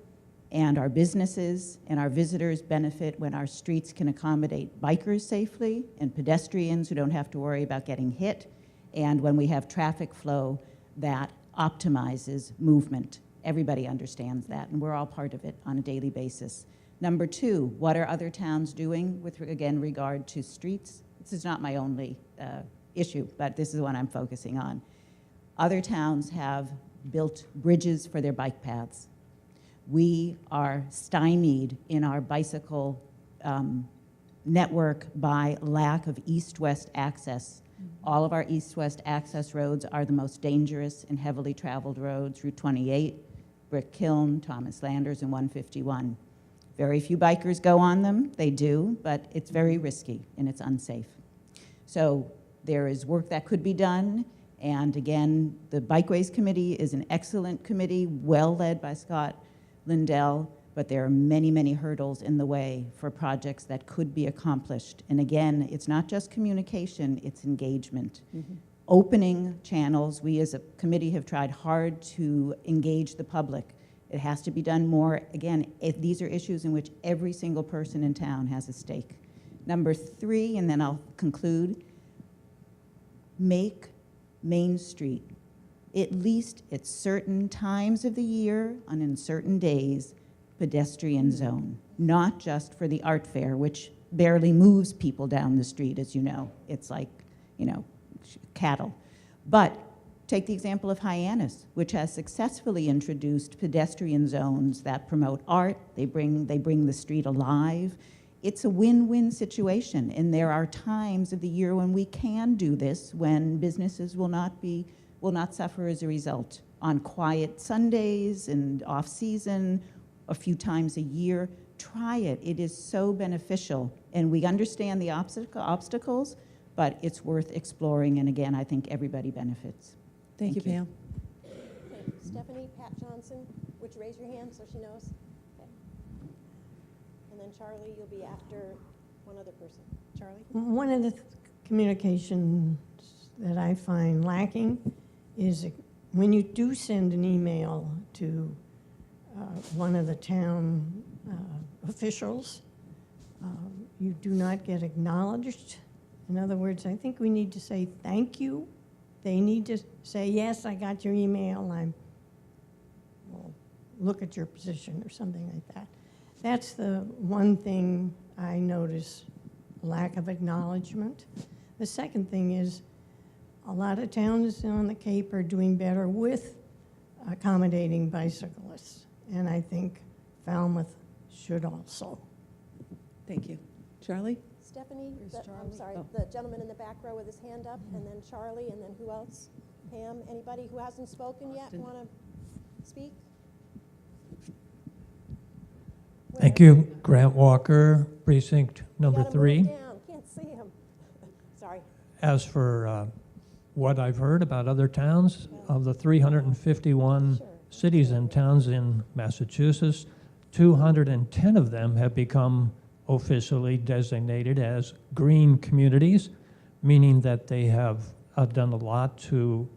and our businesses and our visitors benefit when our streets can accommodate bikers safely and pedestrians who don't have to worry about getting hit, and when we have traffic flow that optimizes movement Everybody understands that, and we're all part of it on a daily basis. Number two, what are other towns doing with, again, regard to streets? This is not my only issue, but this is what I'm focusing on. Other towns have built bridges for their bike paths. We are stymied in our bicycle network by lack of east-west access. All of our east-west access roads are the most dangerous and heavily traveled roads: Route 28, Brick Kiln, Thomas Landers, and 151. Very few bikers go on them. They do, but it's very risky and it's unsafe. So there is work that could be done. And again, the Bikeways Committee is an excellent committee, well led by Scott Lindell, but there are many, many hurdles in the way for projects that could be accomplished. And again, it's not just communication, it's engagement. Opening channels, we as a committee have tried hard to engage the public. It has to be done more. Again, these are issues in which every single person in town has a stake. Number three, and then I'll conclude, make Main Street, at least at certain times of the year and in certain days, pedestrian zone, not just for the art fair, which barely moves people down the street, as you know. It's like, you know, cattle. But take the example of Hyannis, which has successfully introduced pedestrian zones that promote art. They bring the street alive. It's a win-win situation, and there are times of the year when we can do this, when businesses will not suffer as a result. On quiet Sundays and off-season, a few times a year, try it. It is so beneficial, and we understand the obstacles, but it's worth exploring, and again, I think everybody benefits. Thank you, Pam. Okay, Stephanie, Pat Johnson, would you raise your hand so she knows? Okay. And then Charlie, you'll be after one other person. Charlie? One of the communications that I find lacking is when you do send an email to one of the town officials, you do not get acknowledged. In other words, I think we need to say thank you. They need to say, yes, I got your email, will look at your position or something like that. That's the one thing I notice, lack of acknowledgement. The second thing is a lot of towns on the Cape are doing better with accommodating bicyclists, and I think Falmouth should also. Thank you. Charlie? Stephanie, I'm sorry, the gentleman in the back row with his hand up, and then Charlie, and then who else? Pam, anybody who hasn't spoken yet want to speak? Thank you. Grant Walker, precinct number 3. Move down. Can't see him. Sorry. As for what I've heard about other towns, of the 351 cities and towns in Massachusetts, 210 of them have become officially designated as green communities, meaning that they have done a lot to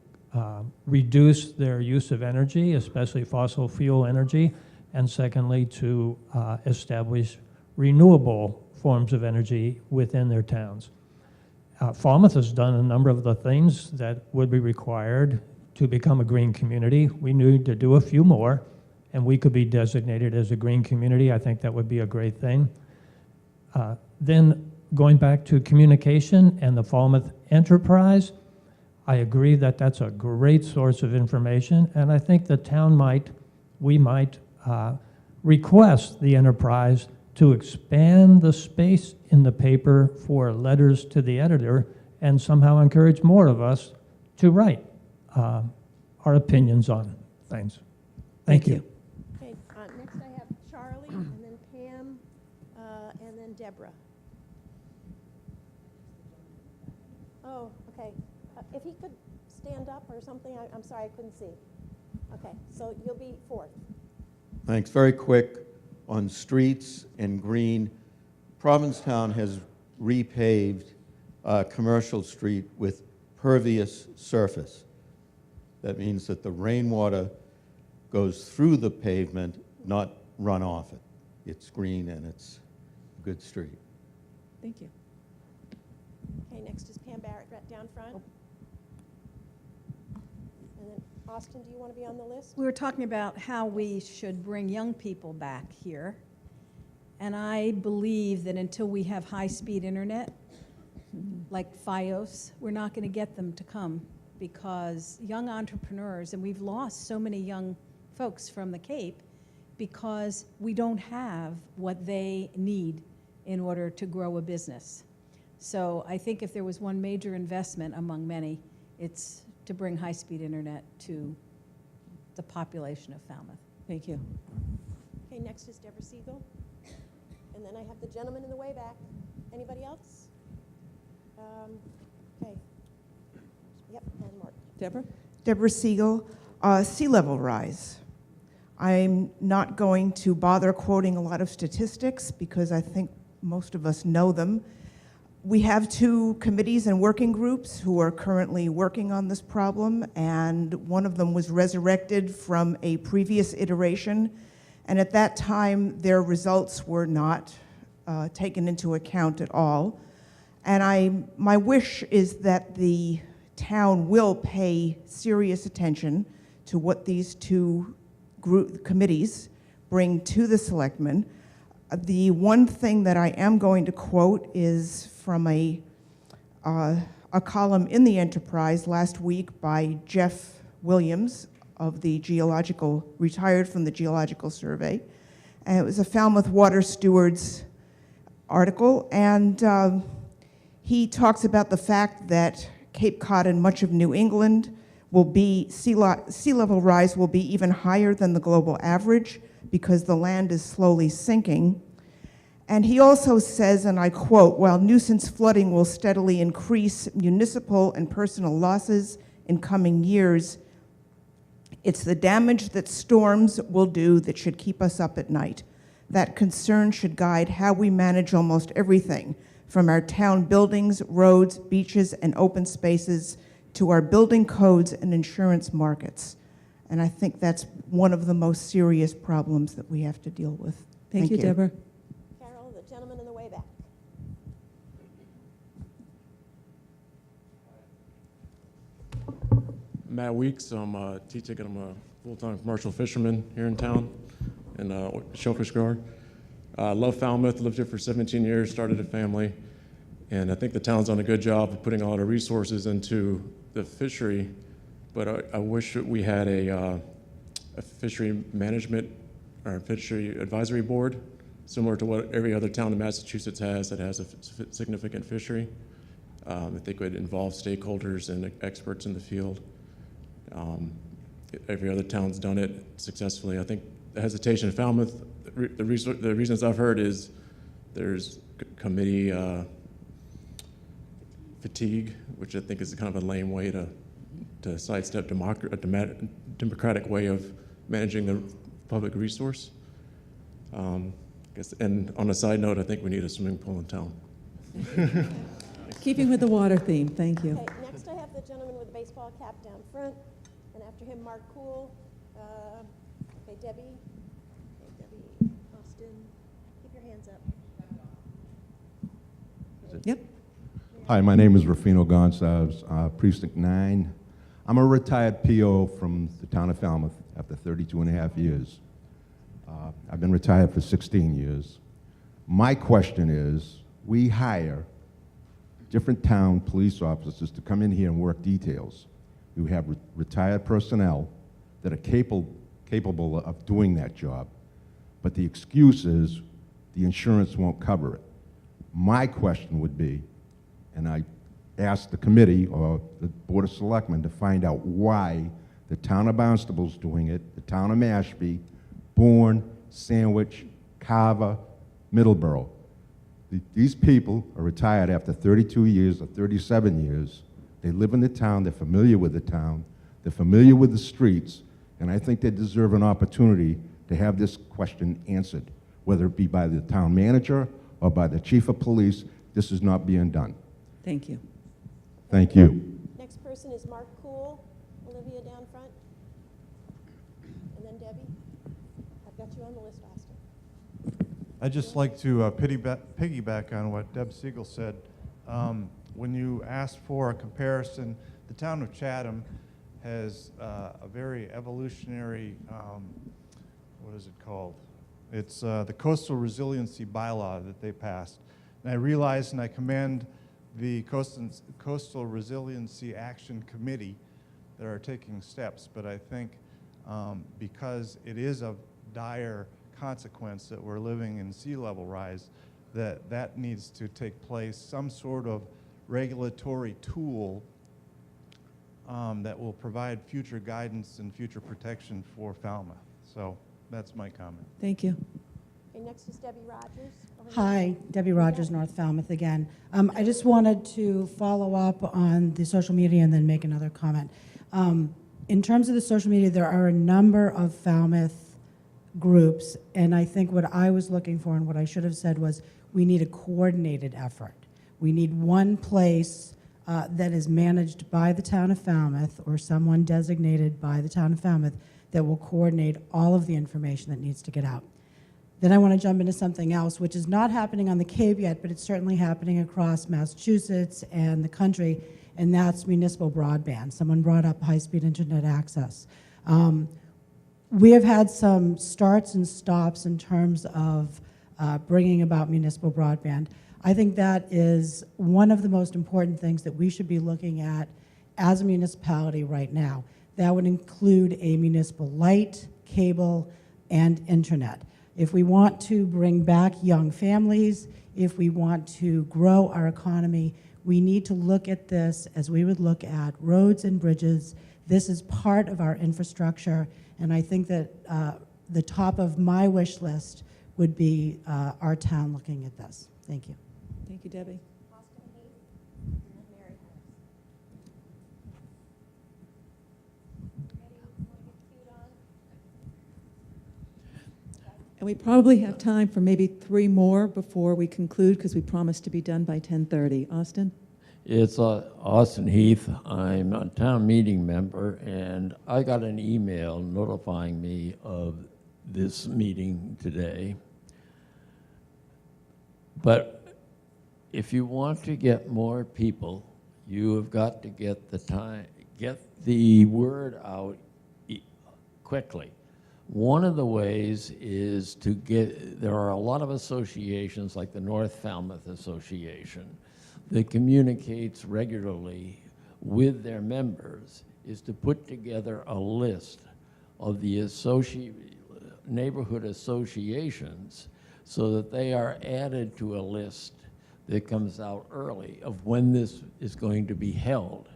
reduce their use of energy, especially fossil fuel energy, and secondly, to establish renewable forms of energy within their towns. Falmouth has done a number of the things that would be required to become a green community. We need to do a few more, and we could be designated as a green community. I think that would be a great thing. Then going back to communication and the Falmouth Enterprise, I agree that that's a great source of information, and I think the town we might request the Enterprise to expand the space in the paper for letters to the editor and somehow encourage more of us to write our opinions on things. Thank you. Okay, next I have Charlie, and then Pam, and then Deborah. Oh, okay. If he could stand up or something, I'm sorry, I couldn't see. Okay, so you'll be fourth. Thanks. Very quick on streets and green. Provincetown has repaved Commercial Street with pervious surface. That means that the rainwater goes through the pavement, not run off it. It's green and it's a good street. Thank you. Okay, next is Pam Barrett right down front. And then Austin, do you want to be on the list? We were talking about how we should bring young people back here. And I believe that until we have high-speed internet, like FiOS, we're not going to get them to come, because young entrepreneurs, and we've lost so many young folks from the Cape because we don't have what they need in order to grow a business. So I think if there was one major investment among many, it's to bring high-speed internet to the population of Falmouth. Thank you. Okay, next is Deborah Siegel. And then I have the gentleman in the way back. Anybody else? Okay. Yep, and Mark. Deborah? Deborah Siegel, sea level rise. I'm not going to bother quoting a lot of statistics because I think most of us know them. We have 2 committees and working groups who are currently working on this problem, and one of them was resurrected from a previous iteration, and at that time their results were not taken into account at all. And my wish is that the town will pay serious attention to what these 2 committees bring to the selectmen. The one thing that I am going to quote is from a column in the Enterprise last week by Jeff Williams of the retired from the Geological Survey. And it was a Falmouth Water Stewards article, and he talks about the fact that Cape Cod and much of New England will be, sea level rise will be even higher than the global average because the land is slowly sinking. And he also says, and I quote, while nuisance flooding will steadily increase municipal and personal losses in coming years, it's the damage that storms will do that should keep us up at night. That concern should guide how we manage almost everything, from our town buildings, roads, beaches, and open spaces to our building codes and insurance markets. And I think that's one of the most serious problems that we have to deal with. Thank you, Deborah. Carol, the gentleman in the way back. Matt Weeks, I'm teaching, I'm a full-time commercial fisherman here in town in Shellfish Guard. I love Falmouth, lived here for 17 years, started a family, and I think the town's done a good job of putting a lot of resources into the fishery, but I wish that we had a fishery management or fishery advisory board, similar to what every other town in Massachusetts has that has a significant fishery. That they could involve stakeholders and experts in the field. Every other town's done it successfully. I think the hesitation in Falmouth, the reasons I've heard is there's committee fatigue, which I think is kind of a lame way to sidestep a democratic way of managing the public resource. And on a side note, I think we need a swimming pool in town. Keeping with the water theme, thank you. Okay, next I have the gentleman with the baseball cap down front, and after him, Mark Cool. Okay, Debbie. Okay, Debbie, Austin. Keep your hands up. Yep. Hi, my name is Rufino Gonçalves, Precinct 9. I'm a retired PO from the town of Falmouth after 32 and a half years. I've been retired for 16 years. My question is, we hire different town police officers to come in here and work details. We have retired personnel that are capable of doing that job, but the excuse is the insurance won't cover it. My question would be, and I asked the committee or the Board of Selectmen to find out why the town of Barnstable's doing it, the town of Mashpee, Bourne, Sandwich, Carver, Middleborough. These people are retired after 32 years or 37 years. They live in the town, they're familiar with the town, they're familiar with the streets, and I think they deserve an opportunity to have this question answered, whether it be by the town manager or by the chief of police. This is not being done. Thank you. Thank you. Next person is Mark Cool. Olivia down front. And then Debbie. I've got you on the list, Austin. I'd just like to piggyback on what Deb Siegel said. When you asked for a comparison, the town of Chatham has a very evolutionary, what is it called? It's the Coastal Resiliency Bylaw that they passed. And I realize and I commend the Coastal Resiliency Action Committee that are taking steps, but I think because it is of dire consequence that we're living in sea level rise, that needs to take place, some sort of regulatory tool that will provide future guidance and future protection for Falmouth. So that's my comment. Thank you. Okay, next is Debbie Rogers. Hi, Debbie Rogers, North Falmouth again. I just wanted to follow up on the social media and then make another comment. In terms of the social media, there are a number of Falmouth groups, and I think what I was looking for and what I should have said was we need a coordinated effort. We need one place that is managed by the town of Falmouth or someone designated by the town of Falmouth that will coordinate all of the information that needs to get out. Then I want to jump into something else, which is not happening on the Cape yet, but it's certainly happening across Massachusetts and the country, and that's municipal broadband. Someone brought up high-speed internet access. We have had some starts and stops in terms of bringing about municipal broadband. I think that is one of the most important things that we should be looking at as a municipality right now. That would include a municipal light, cable, and internet. If we want to bring back young families, if we want to grow our economy, we need to look at this as we would look at roads and bridges. This is part of our infrastructure, and I think that the top of my wish list would be our town looking at this. Thank you. Thank you, Debbie. And we probably have time for maybe 3 more before we conclude, because we promised to be done by 10:30. Austin? It's Austin Heath. I'm a town meeting member, and I got an email notifying me of this meeting today. But if you want to get more people, you have got to get the word out quickly. One of the ways is to there are a lot of associations like the North Falmouth Association that communicates regularly with their members, is to put together a list of the neighborhood associations so that they are added to a list that comes out early of when this is going to be held.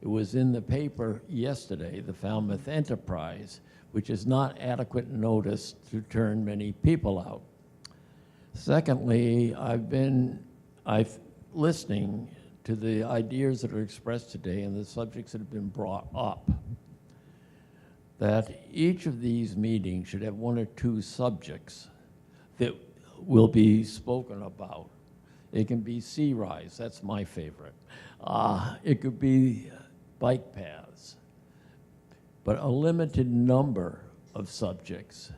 It was in the paper yesterday, the Falmouth Enterprise, which is not adequate notice to turn many people out. Secondly, I've listening to the ideas that are expressed today and the subjects that have been brought up, that each of these meetings should have 1 or 2 subjects that will be spoken about. It can be sea rise, that's my favorite. It could be bike paths, but a limited number of subjects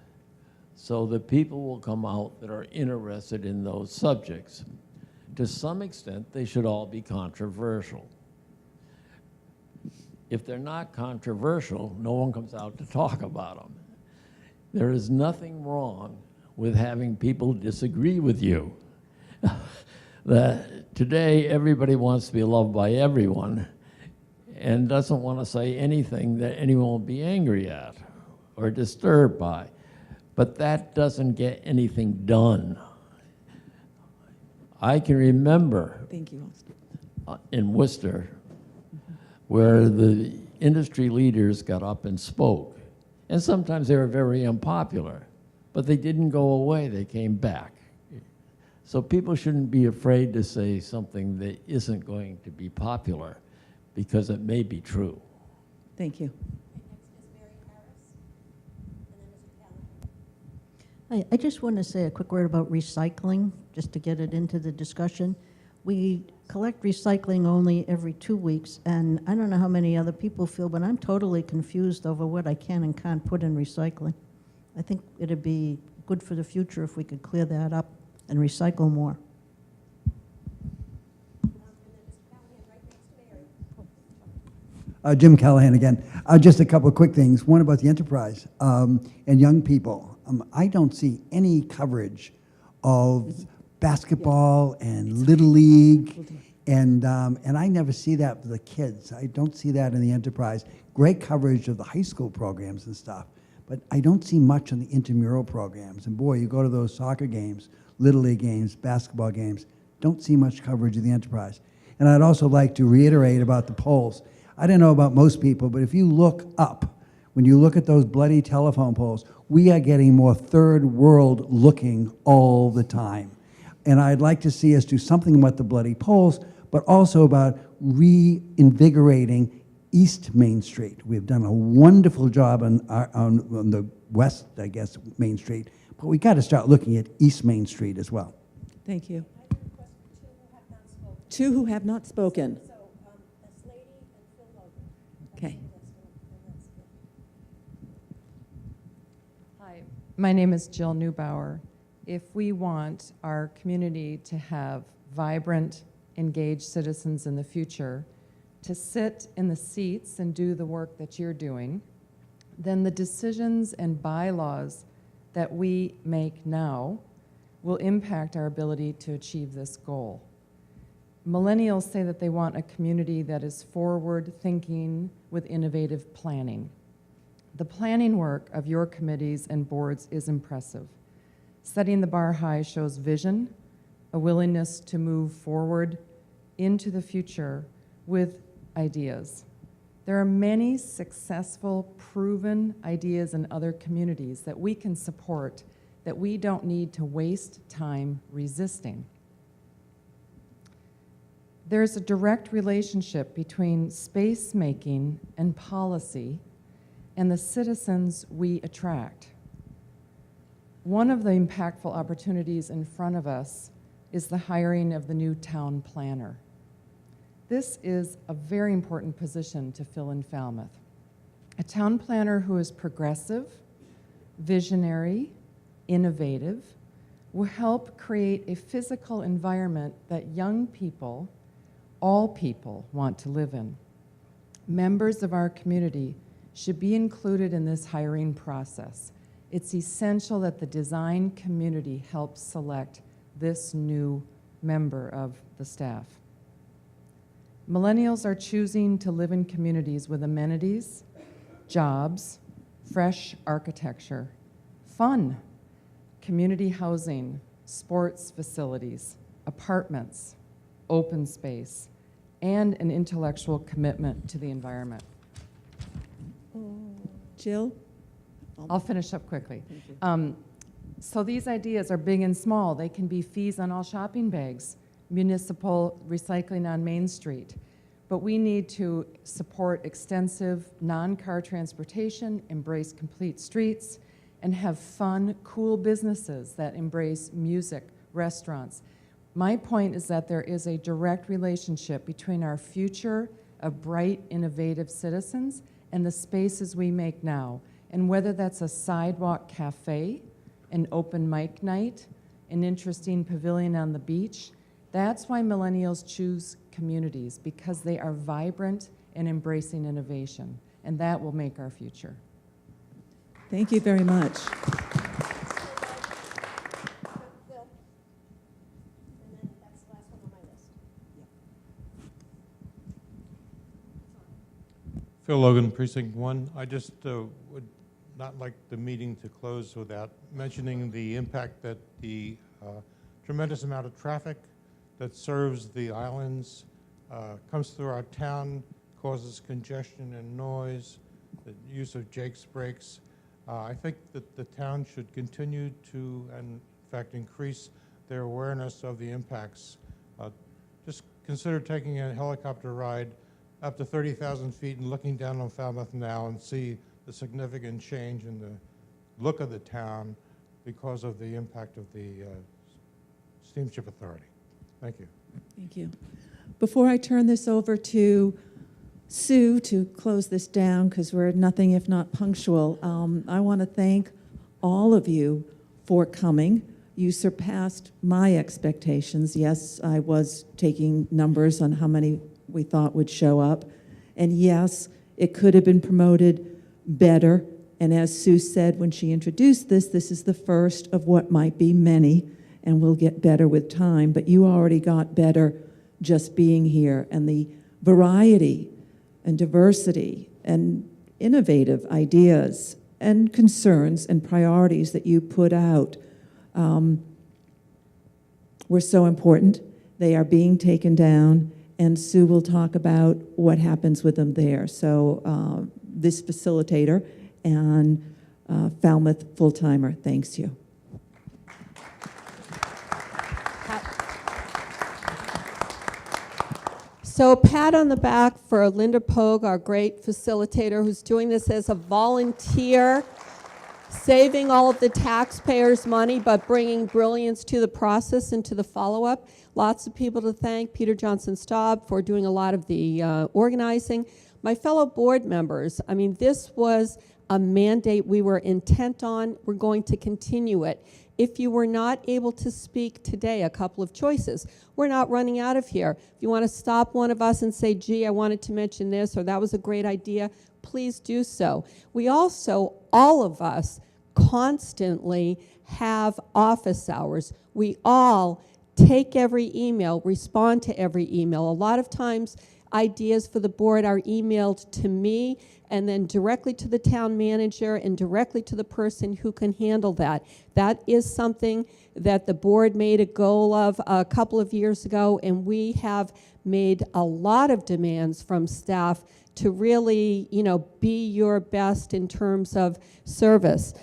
so that people will come out that are interested in those subjects. To some extent, they should all be controversial. If they're not controversial, no one comes out to talk about them. There is nothing wrong with having people disagree with you. That today, everybody wants to be loved by everyone and doesn't want to say anything that anyone will be angry at or disturbed by. But that doesn't get anything done. I can remember Thank you, Austin. In Worcester, where the industry leaders got up and spoke. And sometimes they were very unpopular, but they didn't go away, they came back. So people shouldn't be afraid to say something that isn't going to be popular, because it may be true. Thank you. I just want to say a quick word about recycling, just to get it into the discussion. We collect recycling only every 2 weeks, and I don't know how many other people feel, but I'm totally confused over what I can and can't put in recycling. I think it'd be good for the future if we could clear that up and recycle more. Jim Callahan again. Just a couple of quick things. One about the enterprise and young people. I don't see any coverage of basketball and Little League, and I never see that for the kids. I don't see that in the enterprise. Great coverage of the high school programs and stuff, but I don't see much on the intramural programs. And boy, you go to those soccer games, Little League games, basketball games, don't see much coverage of the enterprise. And I'd also like to reiterate about the polls. I don't know about most people, but if you look up, when you look at those bloody telephone poles, we are getting more third world looking all the time. And I'd like to see us do something about the bloody poles, but also about reinvigorating East Main Street. We've done a wonderful job on the west, I guess, Main Street, but we got to start looking at East Main Street as well. Thank you. Two who have not spoken. Okay. Hi, my name is Jill Neubauer. If we want our community to have vibrant, engaged citizens in the future, to sit in the seats and do the work that you're doing, then the decisions and bylaws that we make now will impact our ability to achieve this goal. Millennials say that they want a community that is forward-thinking with innovative planning. The planning work of your committees and boards is impressive. Setting the bar high shows vision, a willingness to move forward into the future with ideas. There are many successful, proven ideas in other communities that we can support, that we don't need to waste time resisting. There's a direct relationship between space making and policy and the citizens we attract. One of the impactful opportunities in front of us is the hiring of the new town planner. This is a very important position to fill in Falmouth. A town planner who is progressive, visionary, innovative, will help create a physical environment that young people, all people, want to live in. Members of our community should be included in this hiring process. It's essential that the design community helps select this new member of the staff. Millennials are choosing to live in communities with amenities, jobs, fresh architecture, fun, community housing, sports facilities, apartments, open space, and an intellectual commitment to the environment. Jill? I'll finish up quickly. So these ideas are big and small. They can be fees on all shopping bags, municipal recycling on Main Street. But we need to support extensive non-car transportation, embrace complete streets, and have fun, cool businesses that embrace music, restaurants. My point is that there is a direct relationship between our future of bright, innovative citizens and the spaces we make now. And whether that's a sidewalk cafe, an open mic night, an interesting pavilion on the beach, that's why millennials choose communities, because they are vibrant and embracing innovation. And that will make our future. Thank you very much. Phil Logan, Precinct 1. I just would not like the meeting to close without mentioning the impact that the tremendous amount of traffic that serves the islands comes through our town, causes congestion and noise, the use of Jake's brakes. I think that the town should continue to, and in fact, increase their awareness of the impacts. Just consider taking a helicopter ride up to 30,000 feet and looking down on Falmouth now and see the significant change in the look of the town because of the impact of the Steamship Authority. Thank you. Thank you. Before I turn this over to Sue to close this down, because we're nothing if not punctual, I want to thank all of you for coming. You surpassed my expectations. Yes, I was taking numbers on how many we thought would show up. And yes, it could have been promoted better. And as Sue said when she introduced this, this is the first of what might be many, and we'll get better with time. But you already got better just being here, and the variety and diversity and innovative ideas and concerns and priorities that you put out were so important. They are being taken down, and Sue will talk about what happens with them there. So this facilitator and Falmouth full-timer thanks you. So pat on the back for Linda Pogue, our great facilitator, who's doing this as a volunteer, saving all of the taxpayers' money, but bringing brilliance to the process and to the follow-up. Lots of people to thank. Peter Johnson-Staub for doing a lot of the organizing. My fellow board members, I mean, this was a mandate we were intent on. We're going to continue it. If you were not able to speak today, a couple of choices. We're not running out of here. If you want to stop one of us and say, gee, I wanted to mention this, or that was a great idea, please do so. We also, all of us, constantly have office hours. We all take every email, respond to every email. A lot of times, ideas for the board are emailed to me and then directly to the town manager and directly to the person who can handle that. That is something that the board made a goal of a couple of years ago, and we have made a lot of demands from staff to really, you know, be your best in terms of service.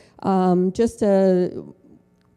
Just a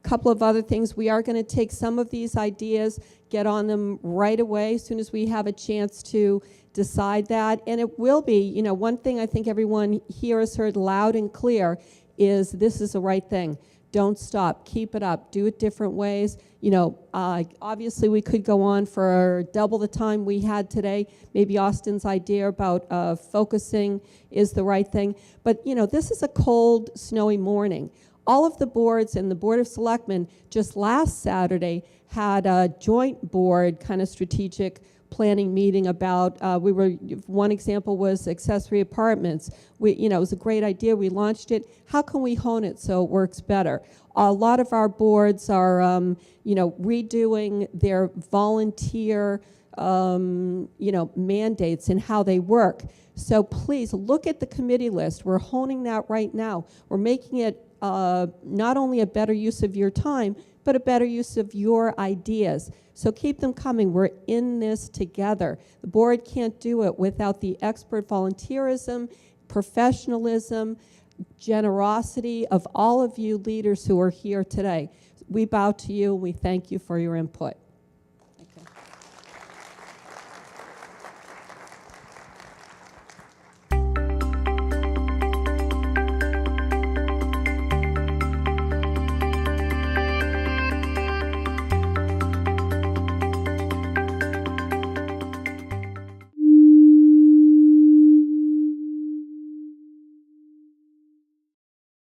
couple of other things. We are going to take some of these ideas, get on them right away as soon as we have a chance to decide that. And it will be, you know, one thing I think everyone here has heard loud and clear is this is the right thing. Don't stop. Keep it up. Do it different ways. You know, obviously we could go on for double the time we had today. Maybe Austin's idea about focusing is the right thing. But, you know, this is a cold, snowy morning. All of the boards and the Board of Selectmen just last Saturday had a joint board kind of strategic planning meeting about, one example was accessory apartments. You know, it was a great idea. We launched it. How can we hone it so it works better? A lot of our boards are, you know, redoing their volunteer, you know, mandates and how they work. So please look at the committee list. We're honing that right now. We're making it not only a better use of your time, but a better use of your ideas. So keep them coming. We're in this together. The board can't do it without the expert volunteerism, professionalism, generosity of all of you leaders who are here today. We bow to you. We thank you for your input.